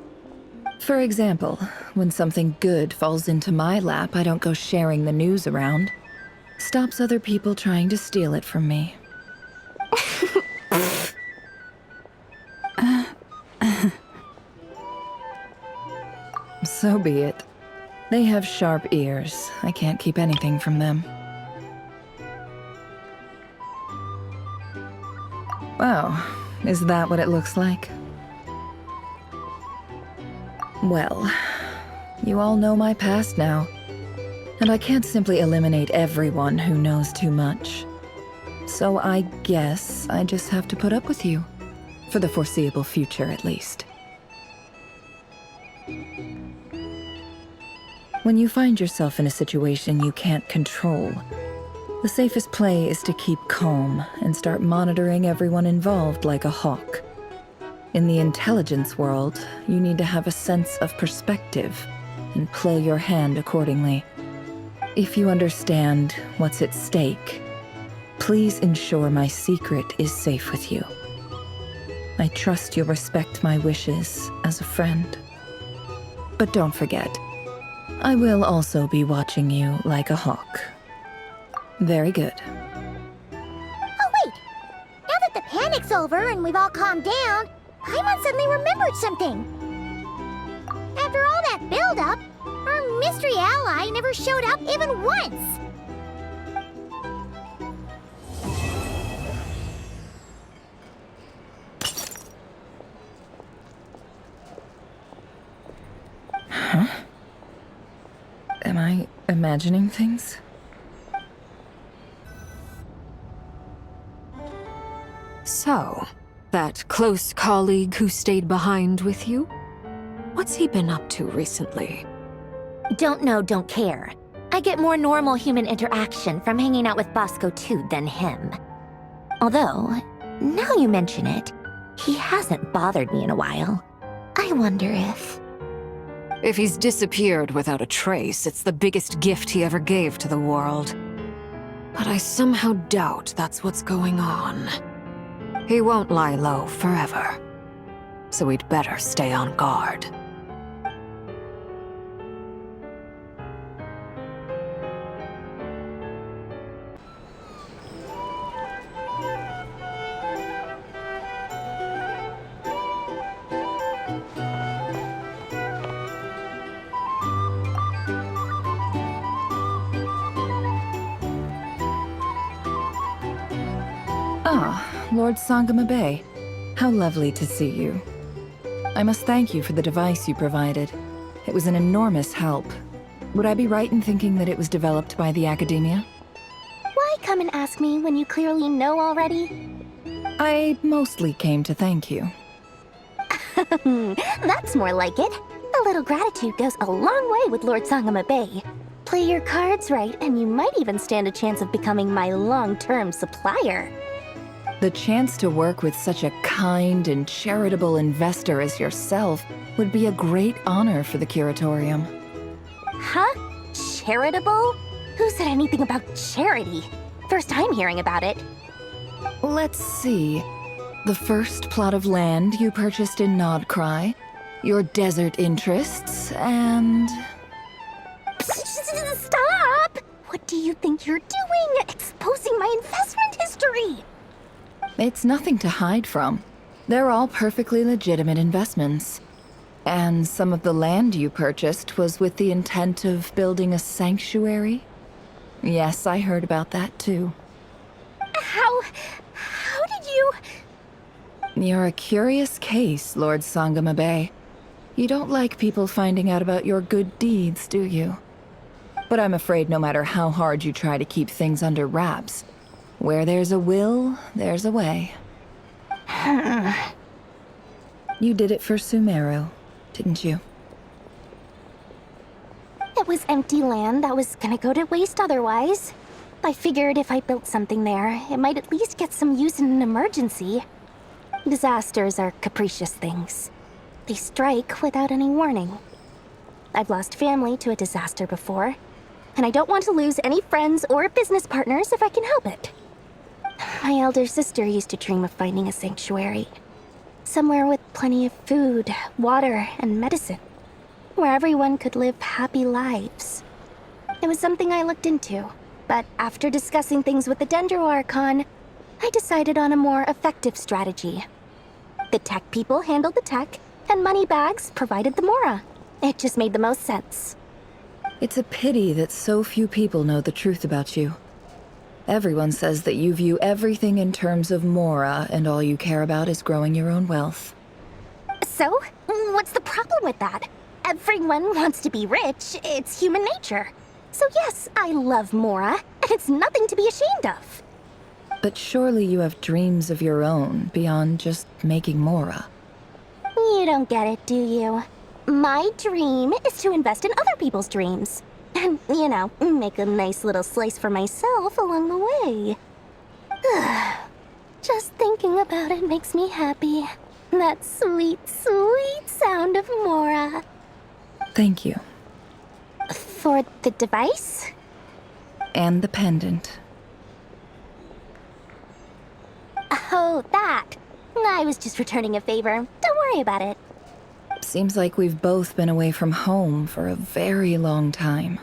For example, when something good falls into my lap, I don't go sharing the news around. Stops other people trying to steal it from me. So be it. They have sharp ears. I can't keep anything from them. Wow, is that what it looks like? Well, you all know my past now, and I can't simply eliminate everyone who knows too much. So I guess I just have to put up with you, for the foreseeable future at least. When you find yourself in a situation you can't control, the safest play is to keep calm and start monitoring everyone involved like a hawk. In the intelligence world, you need to have a sense of perspective and play your hand accordingly. If you understand what's at stake, please ensure my secret is safe with you. I trust you'll respect my wishes as a friend. But don't forget, I will also be watching you like a hawk. Very good. Oh, wait! Now that the panic's over and we've all calmed down, Paimon suddenly remembered something. After all that build-up, our mystery ally never showed up even once. Huh? Am I imagining things? So, that close colleague who stayed behind with you? What's he been up to recently? Don't know, don't care. I get more normal human interaction from hanging out with Bosco too than him. Although, now you mention it, he hasn't bothered me in a while. I wonder if... If he's disappeared without a trace, it's the biggest gift he ever gave to the world. But I somehow doubt that's what's going on. He won't lie low forever. So we'd better stay on guard. Ah, Lord Sangama Bay. How lovely to see you. I must thank you for the device you provided. It was an enormous help. Would I be right in thinking that it was developed by the Academia? Why come and ask me when you clearly know already? I mostly came to thank you. That's more like it. A little gratitude goes a long way with Lord Sangama Bay. Play your cards right, and you might even stand a chance of becoming my long-term supplier. The chance to work with such a kind and charitable investor as yourself would be a great honor for the Curatorium. Huh? Charitable? Who said anything about charity? First time hearing about it. Let's see. The first plot of land you purchased in Nodcry, your desert interests, and... Stop! What do you think you're doing? Exposing my investment history! It's nothing to hide from. They're all perfectly legitimate investments. And some of the land you purchased was with the intent of building a sanctuary? Yes, I heard about that too. How did you... You're a curious case, Lord Sangama Bay. You don't like people finding out about your good deeds, do you? But I'm afraid no matter how hard you try to keep things under wraps, where there's a will, there's a way. You did it for Sumeru, didn't you? It was empty land that was gonna go to waste otherwise. I figured if I built something there, it might at least get some use in an emergency. Disasters are capricious things. They strike without any warning. I've lost family to a disaster before, and I don't want to lose any friends or business partners if I can help it. My elder sister used to dream of finding a sanctuary. Somewhere with plenty of food, water, and medicine. Where everyone could live happy lives. It was something I looked into, but after discussing things with the Dendro Archon, I decided on a more effective strategy. The tech people handled the tech, and Moneybags provided the Mora. It just made the most sense. It's a pity that so few people know the truth about you. Everyone says that you view everything in terms of Mora, and all you care about is growing your own wealth. So, what's the problem with that? Everyone wants to be rich. It's human nature. So yes, I love Mora, and it's nothing to be ashamed of. But surely you have dreams of your own beyond just making Mora. You don't get it, do you? My dream is to invest in other people's dreams. And, you know, make a nice little slice for myself along the way. Just thinking about it makes me happy. That sweet, sweet sound of Mora. Thank you. For the device? And the pendant. Oh, that. I was just returning a favor. Don't worry about it. Seems like we've both been away from home for a very long time.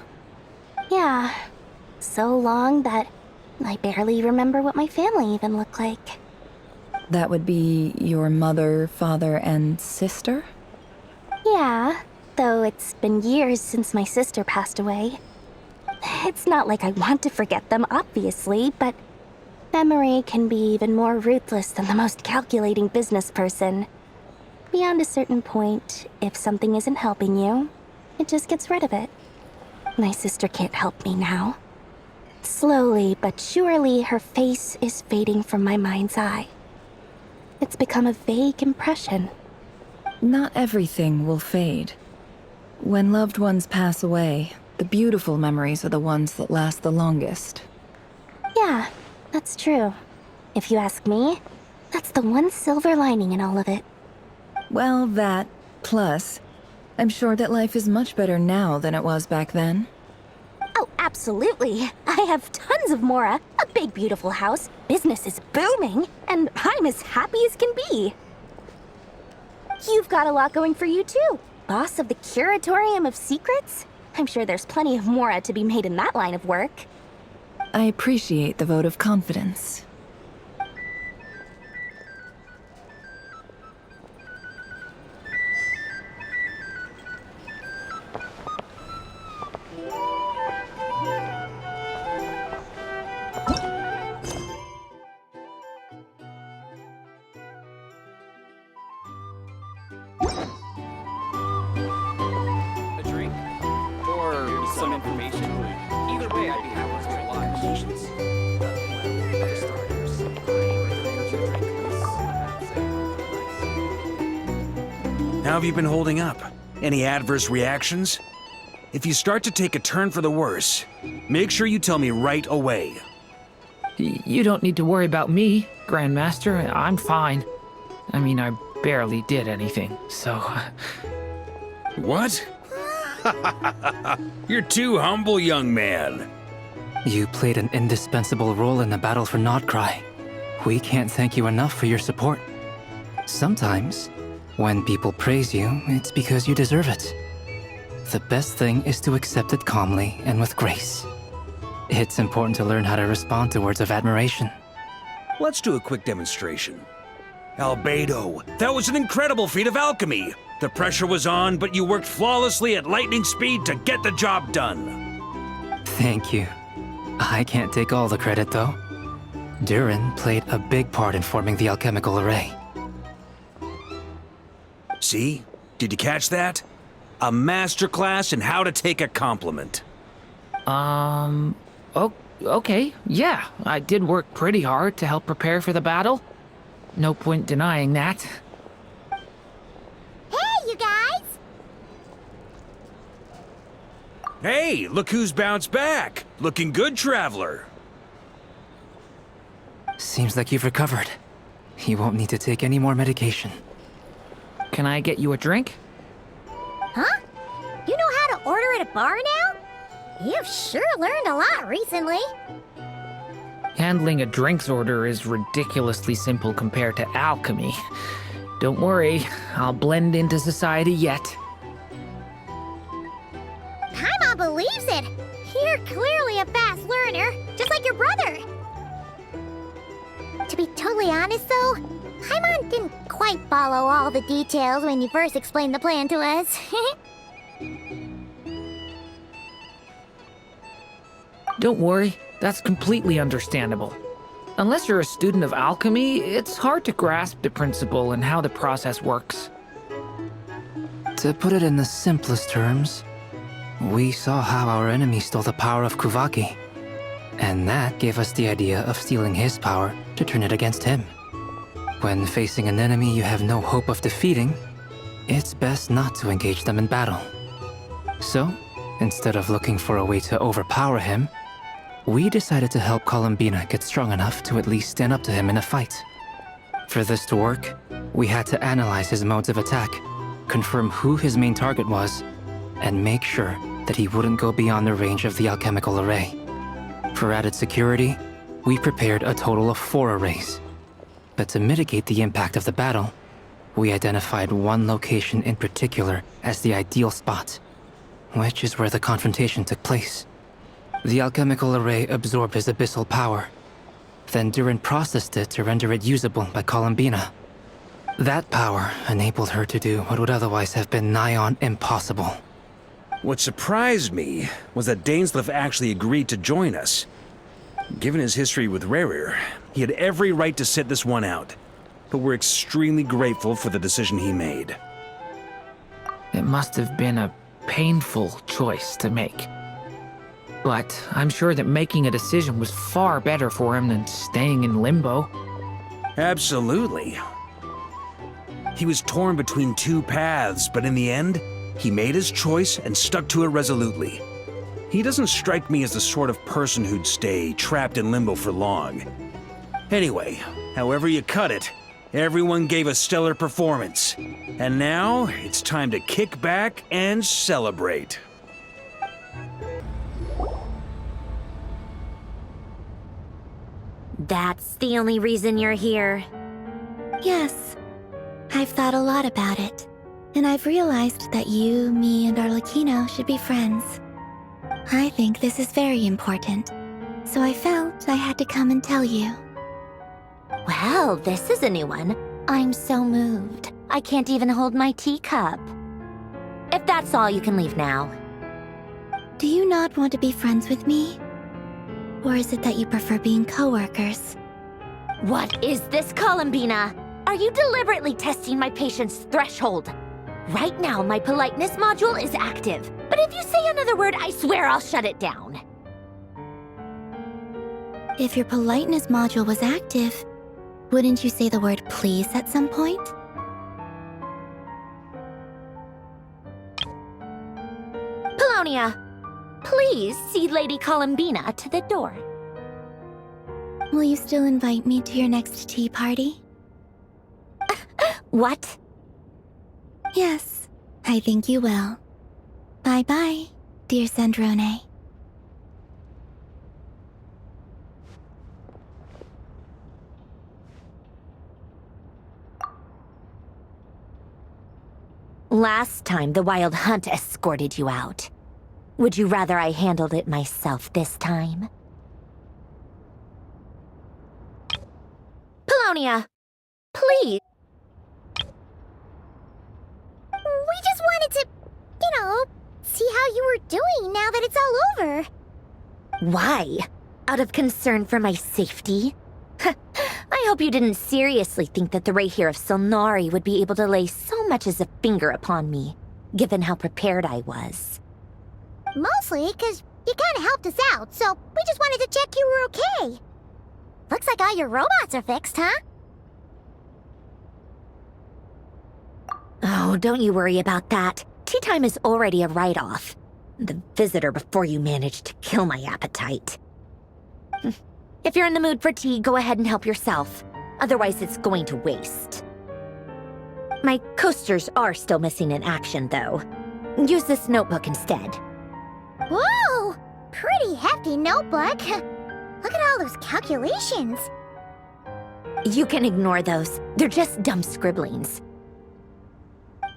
Yeah. So long that I barely remember what my family even looked like. That would be your mother, father, and sister? Yeah, though it's been years since my sister passed away. It's not like I want to forget them, obviously, but memory can be even more ruthless than the most calculating business person. Beyond a certain point, if something isn't helping you, it just gets rid of it. My sister can't help me now. Slowly but surely, her face is fading from my mind's eye. It's become a vague impression. Not everything will fade. When loved ones pass away, the beautiful memories are the ones that last the longest. Yeah, that's true. If you ask me, that's the one silver lining in all of it. Well, that, plus, I'm sure that life is much better now than it was back then. Oh, absolutely. I have tons of Mora, a big beautiful house, business is booming, and I'm as happy as can be. You've got a lot going for you too. Boss of the Curatorium of Secrets? I'm sure there's plenty of Mora to be made in that line of work. I appreciate the vote of confidence. A drink? Or some information? Either way, I'd be happy to oblige. For starters, I recommend you drink this. How have you been holding up? Any adverse reactions? If you start to take a turn for the worse, make sure you tell me right away. You don't need to worry about me, Grandmaster. I'm fine. I mean, I barely did anything, so... What? You're too humble, young man. You played an indispensable role in the battle for Nodcry. We can't thank you enough for your support. Sometimes, when people praise you, it's because you deserve it. The best thing is to accept it calmly and with grace. It's important to learn how to respond to words of admiration. Let's do a quick demonstration. Albedo, that was an incredible feat of alchemy. The pressure was on, but you worked flawlessly at lightning speed to get the job done. Thank you. I can't take all the credit, though. Durin played a big part in forming the alchemical array. See? Did you catch that? A masterclass in how to take a compliment. Okay, yeah. I did work pretty hard to help prepare for the battle. No point denying that. Hey, you guys! Hey, look who's bounced back. Looking good, traveler. Seems like you've recovered. You won't need to take any more medication. Can I get you a drink? Huh? You know how to order at a bar now? You've sure learned a lot recently. Handling a drinks order is ridiculously simple compared to alchemy. Don't worry, I'll blend into society yet. Paimon believes it! You're clearly a fast learner, just like your brother! To be totally honest though, Paimon didn't quite follow all the details when you first explained the plan to us. Don't worry, that's completely understandable. Unless you're a student of alchemy, it's hard to grasp the principle and how the process works. To put it in the simplest terms, we saw how our enemy stole the power of Kuvaki. And that gave us the idea of stealing his power to turn it against him. When facing an enemy you have no hope of defeating, it's best not to engage them in battle. So, instead of looking for a way to overpower him, we decided to help Columbina get strong enough to at least stand up to him in a fight. For this to work, we had to analyze his modes of attack, confirm who his main target was, and make sure that he wouldn't go beyond the range of the alchemical array. For added security, we prepared a total of 4 arrays. But to mitigate the impact of the battle, we identified one location in particular as the ideal spot, which is where the confrontation took place. The alchemical array absorbed his abyssal power. Then Durin processed it to render it usable by Columbina. That power enabled her to do what would otherwise have been nigh on impossible. What surprised me was that Dainsleif actually agreed to join us. Given his history with Rarir, he had every right to sit this one out. But we're extremely grateful for the decision he made. It must have been a painful choice to make. But I'm sure that making a decision was far better for him than staying in limbo. Absolutely. He was torn between 2 paths, but in the end, he made his choice and stuck to it resolutely. He doesn't strike me as the sort of person who'd stay trapped in limbo for long. Anyway, however you cut it, Everyone gave a stellar performance. And now, it's time to kick back and celebrate. That's the only reason you're here. Yes. I've thought a lot about it. And I've realized that you, me, and Arlecchino should be friends. I think this is very important. So I felt I had to come and tell you. Well, this is a new one. I'm so moved. I can't even hold my teacup. If that's all, you can leave now. Do you not want to be friends with me? Or is it that you prefer being co-workers? What is this, Columbina? Are you deliberately testing my patience threshold? Right now, my politeness module is active. But if you say another word, I swear I'll shut it down. If your politeness module was active, wouldn't you say the word please at some point? Polonia, please see Lady Columbina to the door. Will you still invite me to your next tea party? What? Yes, I think you will. Bye-bye, dear Sandrone. Last time, the Wild Hunt escorted you out. Would you rather I handled it myself this time? Polonia, please. We just wanted to, see how you were doing now that it's all over. Why? Out of concern for my safety? I hope you didn't seriously think that the Rayhir of Solnari would be able to lay so much as a finger upon me, given how prepared I was. Mostly because you kind of helped us out, so we just wanted to check you were okay. Looks like all your robots are fixed, huh? Oh, don't you worry about that. Tea time is already a write-off. The visitor before you managed to kill my appetite. If you're in the mood for tea, go ahead and help yourself. Otherwise, it's going to waste. My coasters are still missing in action, though. Use this notebook instead. Whoa! Pretty hefty notebook. Look at all those calculations. You can ignore those. They're just dumb scribblings.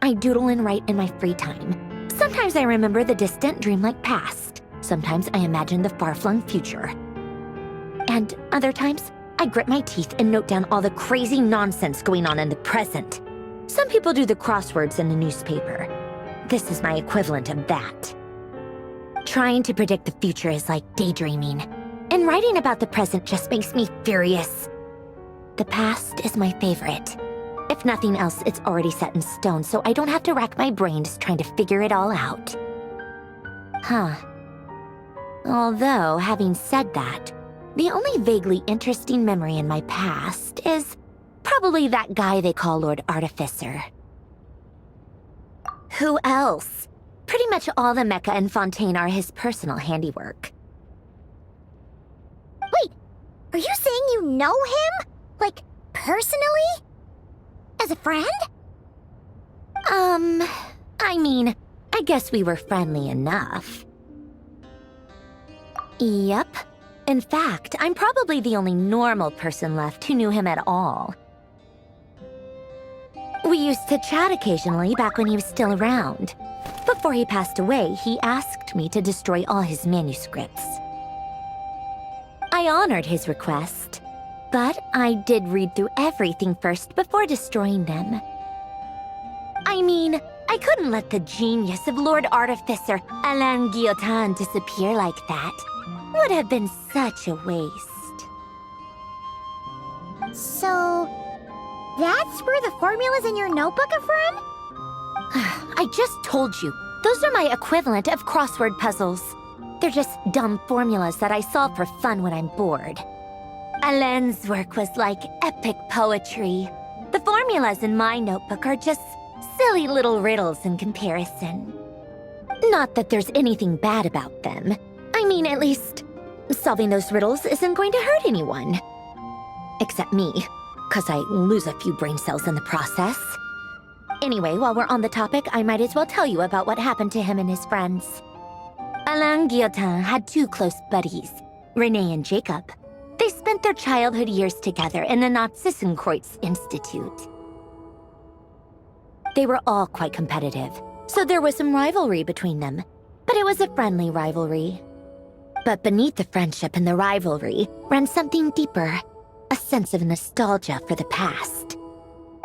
I doodle and write in my free time. Sometimes I remember the distant dreamlike past. Sometimes I imagine the far-flung future. And other times, I grit my teeth and note down all the crazy nonsense going on in the present. Some people do the crosswords in the newspaper. This is my equivalent of that. Trying to predict the future is like daydreaming, and writing about the present just makes me furious. The past is my favorite. If nothing else, it's already set in stone, so I don't have to rack my brains trying to figure it all out. Huh. Although, having said that, the only vaguely interesting memory in my past is probably that guy they call Lord Artificer. Who else? Pretty much all the mecha in Fontaine are his personal handiwork. Wait, are you saying you know him? Like, personally? As a friend? I mean, I guess we were friendly enough. Yep. In fact, I'm probably the only normal person left who knew him at all. We used to chat occasionally back when he was still around. Before he passed away, he asked me to destroy all his manuscripts. I honored his request, but I did read through everything first before destroying them. I mean, I couldn't let the genius of Lord Artificer Alain Guillotin disappear like that. Would have been such a waste. So, that's where the formulas in your notebook are from? I just told you. Those are my equivalent of crossword puzzles. They're just dumb formulas that I solve for fun when I'm bored. Alain's work was like epic poetry. The formulas in my notebook are just silly little riddles in comparison. Not that there's anything bad about them. I mean, at least, solving those riddles isn't going to hurt anyone. Except me. 'cause I lose a few brain cells in the process. Anyway, while we're on the topic, I might as well tell you about what happened to him and his friends. Alain Guillotin had two close buddies, Renee and Jacob. They spent their childhood years together in the Narzissenkreuz Institute. They were all quite competitive, so there was some rivalry between them, but it was a friendly rivalry. But beneath the friendship and the rivalry ran something deeper, a sense of nostalgia for the past.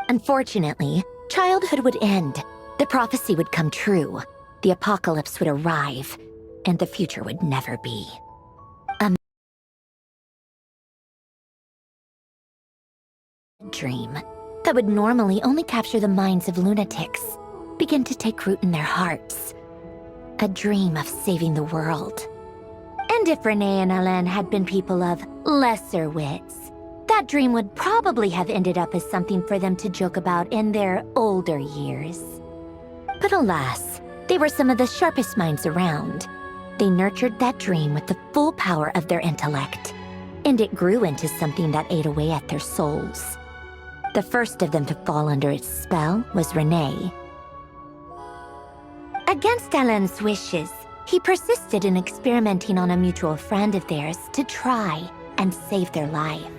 Unfortunately, childhood would end, the prophecy would come true, the apocalypse would arrive, and the future would never be. A dream that would normally only capture the minds of lunatics begin to take root in their hearts. A dream of saving the world. And if Renee and Alain had been people of lesser wits, that dream would probably have ended up as something for them to joke about in their older years. But alas, they were some of the sharpest minds around. They nurtured that dream with the full power of their intellect, and it grew into something that ate away at their souls. The first of them to fall under its spell was Renee. Against Alain's wishes, he persisted in experimenting on a mutual friend of theirs to try and save their life.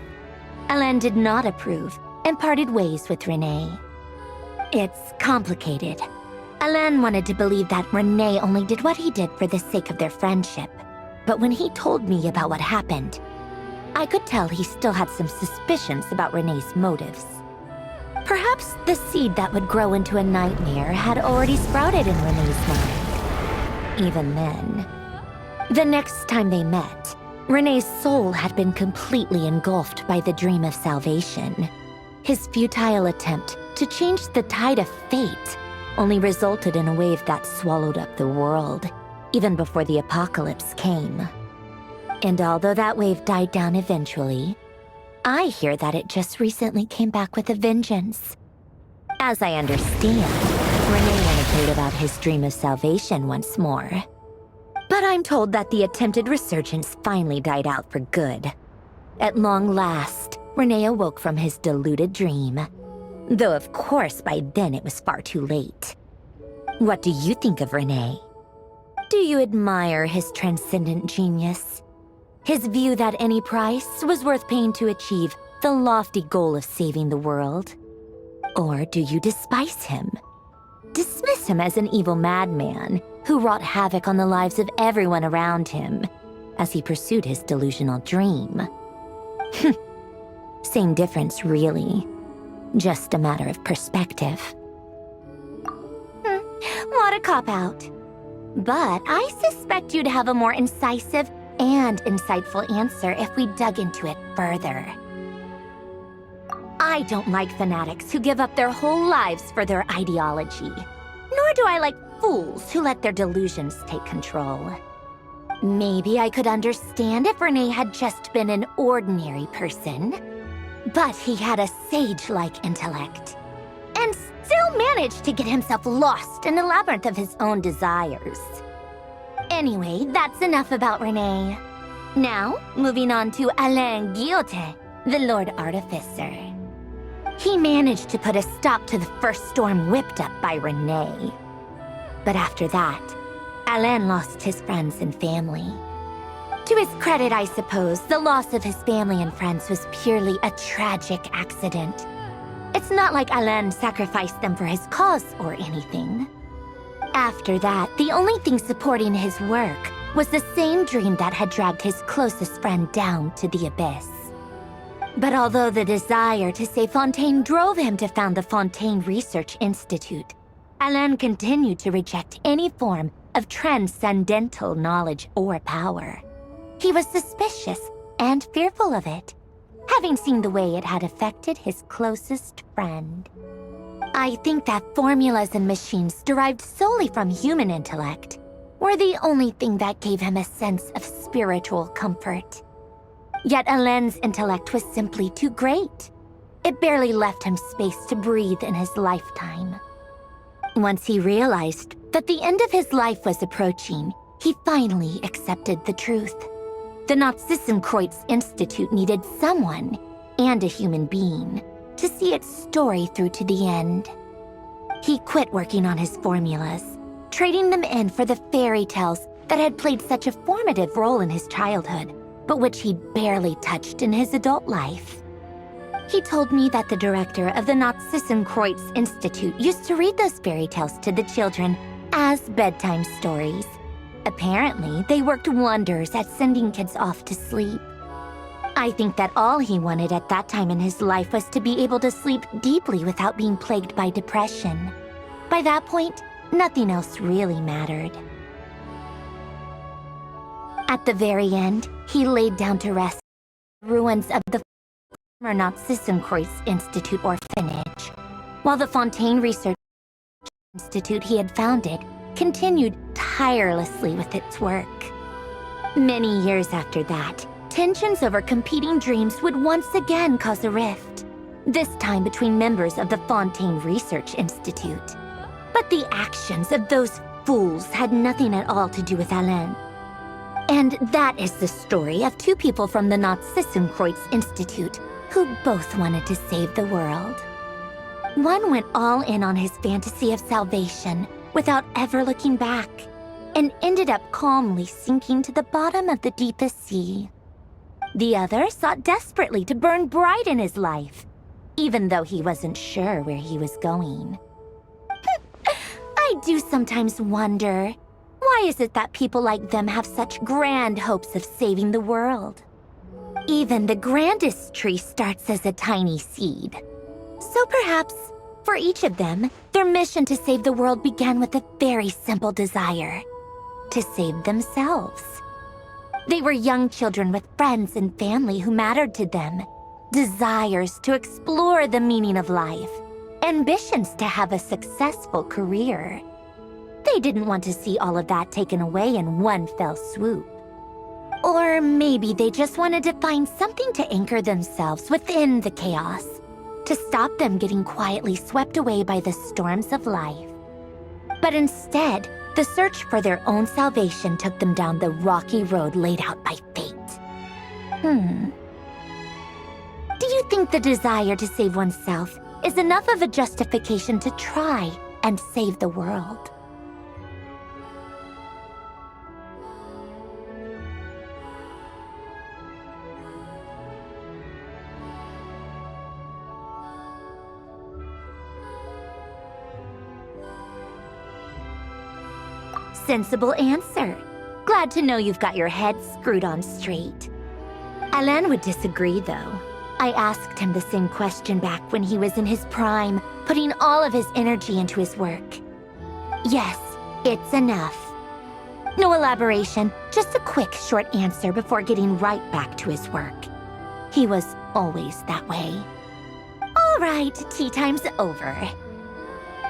Alain did not approve and parted ways with Renee. It's complicated. Alain wanted to believe that Renee only did what he did for the sake of their friendship. But when he told me about what happened, I could tell he still had some suspicions about Renee's motives. Perhaps the seed that would grow into a nightmare had already sprouted in Renee's mind. Even then. The next time they met, Renee's soul had been completely engulfed by the dream of salvation. His futile attempt to change the tide of fate only resulted in a wave that swallowed up the world, even before the apocalypse came. And although that wave died down eventually, I hear that it just recently came back with a vengeance. As I understand, Renee wanted to live out his dream of salvation once more. But I'm told that the attempted resurgence finally died out for good. At long last, Renee awoke from his deluded dream. Though of course by then it was far too late. What do you think of Renee? Do you admire his transcendent genius? His view that any price was worth paying to achieve the lofty goal of saving the world? Or do you despise him? Dismiss him as an evil madman who wrought havoc on the lives of everyone around him as he pursued his delusional dream? Same difference, really. Just a matter of perspective. What a cop-out. But I suspect you'd have a more incisive and insightful answer if we dug into it further. I don't like fanatics who give up their whole lives for their ideology. Nor do I like fools who let their delusions take control. Maybe I could understand if Renee had just been an ordinary person. But he had a sage-like intellect, and still managed to get himself lost in the labyrinth of his own desires. Anyway, that's enough about Renee. Now, moving on to Alain Guillotin, the Lord Artificer. He managed to put a stop to the first storm whipped up by Renee. But after that, Alain lost his friends and family. To his credit, I suppose, the loss of his family and friends was purely a tragic accident. It's not like Alain sacrificed them for his cause or anything. After that, the only thing supporting his work was the same dream that had dragged his closest friend down to the abyss. But although the desire to save Fontaine drove him to found the Fontaine Research Institute, Alain continued to reject any form of transcendental knowledge or power. He was suspicious and fearful of it, having seen the way it had affected his closest friend. I think that formulas and machines derived solely from human intellect were the only thing that gave him a sense of spiritual comfort. Yet Alain's intellect was simply too great. It barely left him space to breathe in his lifetime. Once he realized that the end of his life was approaching, he finally accepted the truth. The Narzissenkreuz Institute needed someone, and a human being, to see its story through to the end. He quit working on his formulas, trading them in for the fairy tales that had played such a formative role in his childhood, but which he'd barely touched in his adult life. He told me that the director of the Nazissenkreuz Institute used to read those fairy tales to the children as bedtime stories. Apparently, they worked wonders at sending kids off to sleep. I think that all he wanted at that time in his life was to be able to sleep deeply without being plagued by depression. By that point, nothing else really mattered. At the very end, he laid down to rest in the ruins of the former Nazissenkreuz Institute orphanage, while the Fontaine Research Institute he had founded continued tirelessly with its work. Many years after that, tensions over competing dreams would once again cause a rift, this time between members of the Fontaine Research Institute. But the actions of those fools had nothing at all to do with Alain. And that is the story of two people from the Nazissenkreuz Institute who both wanted to save the world. One went all in on his fantasy of salvation without ever looking back, and ended up calmly sinking to the bottom of the deepest sea. The other sought desperately to burn bright in his life, even though he wasn't sure where he was going. I do sometimes wonder, why is it that people like them have such grand hopes of saving the world? Even the grandest tree starts as a tiny seed. So perhaps, for each of them, their mission to save the world began with a very simple desire: to save themselves. They were young children with friends and family who mattered to them, desires to explore the meaning of life, ambitions to have a successful career. They didn't want to see all of that taken away in one fell swoop. Or maybe they just wanted to find something to anchor themselves within the chaos, to stop them getting quietly swept away by the storms of life. But instead, the search for their own salvation took them down the rocky road laid out by fate. Do you think the desire to save oneself is enough of a justification to try and save the world? Sensible answer. Glad to know you've got your head screwed on straight. Alain would disagree, though. I asked him the same question back when he was in his prime, putting all of his energy into his work. Yes, it's enough. No elaboration, just a quick, short answer before getting right back to his work. He was always that way. All right, tea time's over.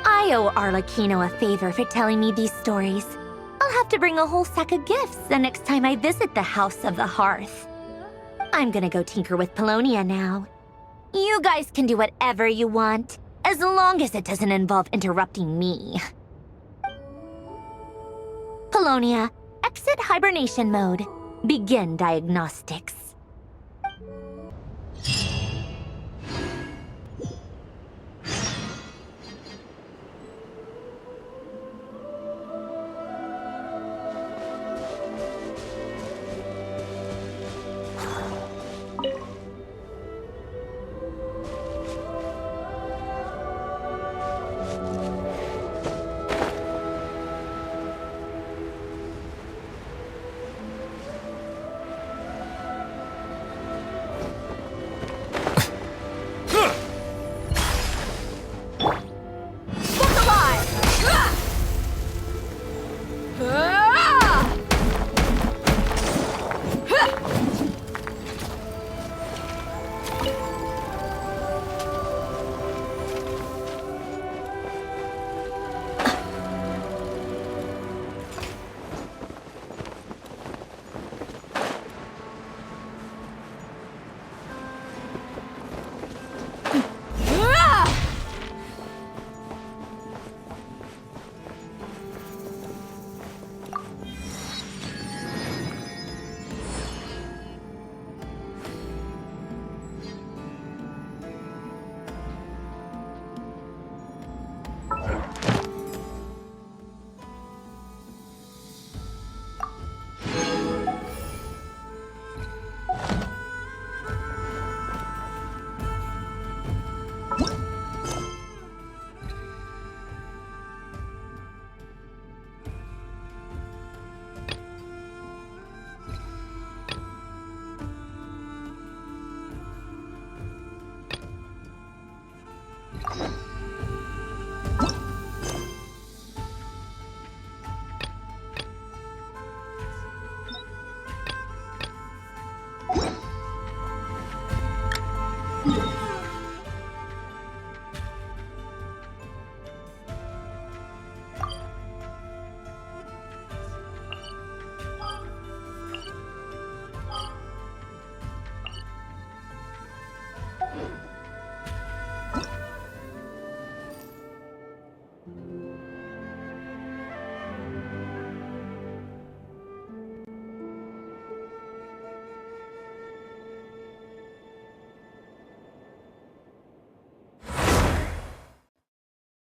I owe Arlecchino a favor for telling me these stories. I'll have to bring a whole sack of gifts the next time I visit the House of the Hearth. I'm gonna go tinker with Polonia now. You guys can do whatever you want, as long as it doesn't involve interrupting me. Polonia, exit hibernation mode. Begin diagnostics. Bye.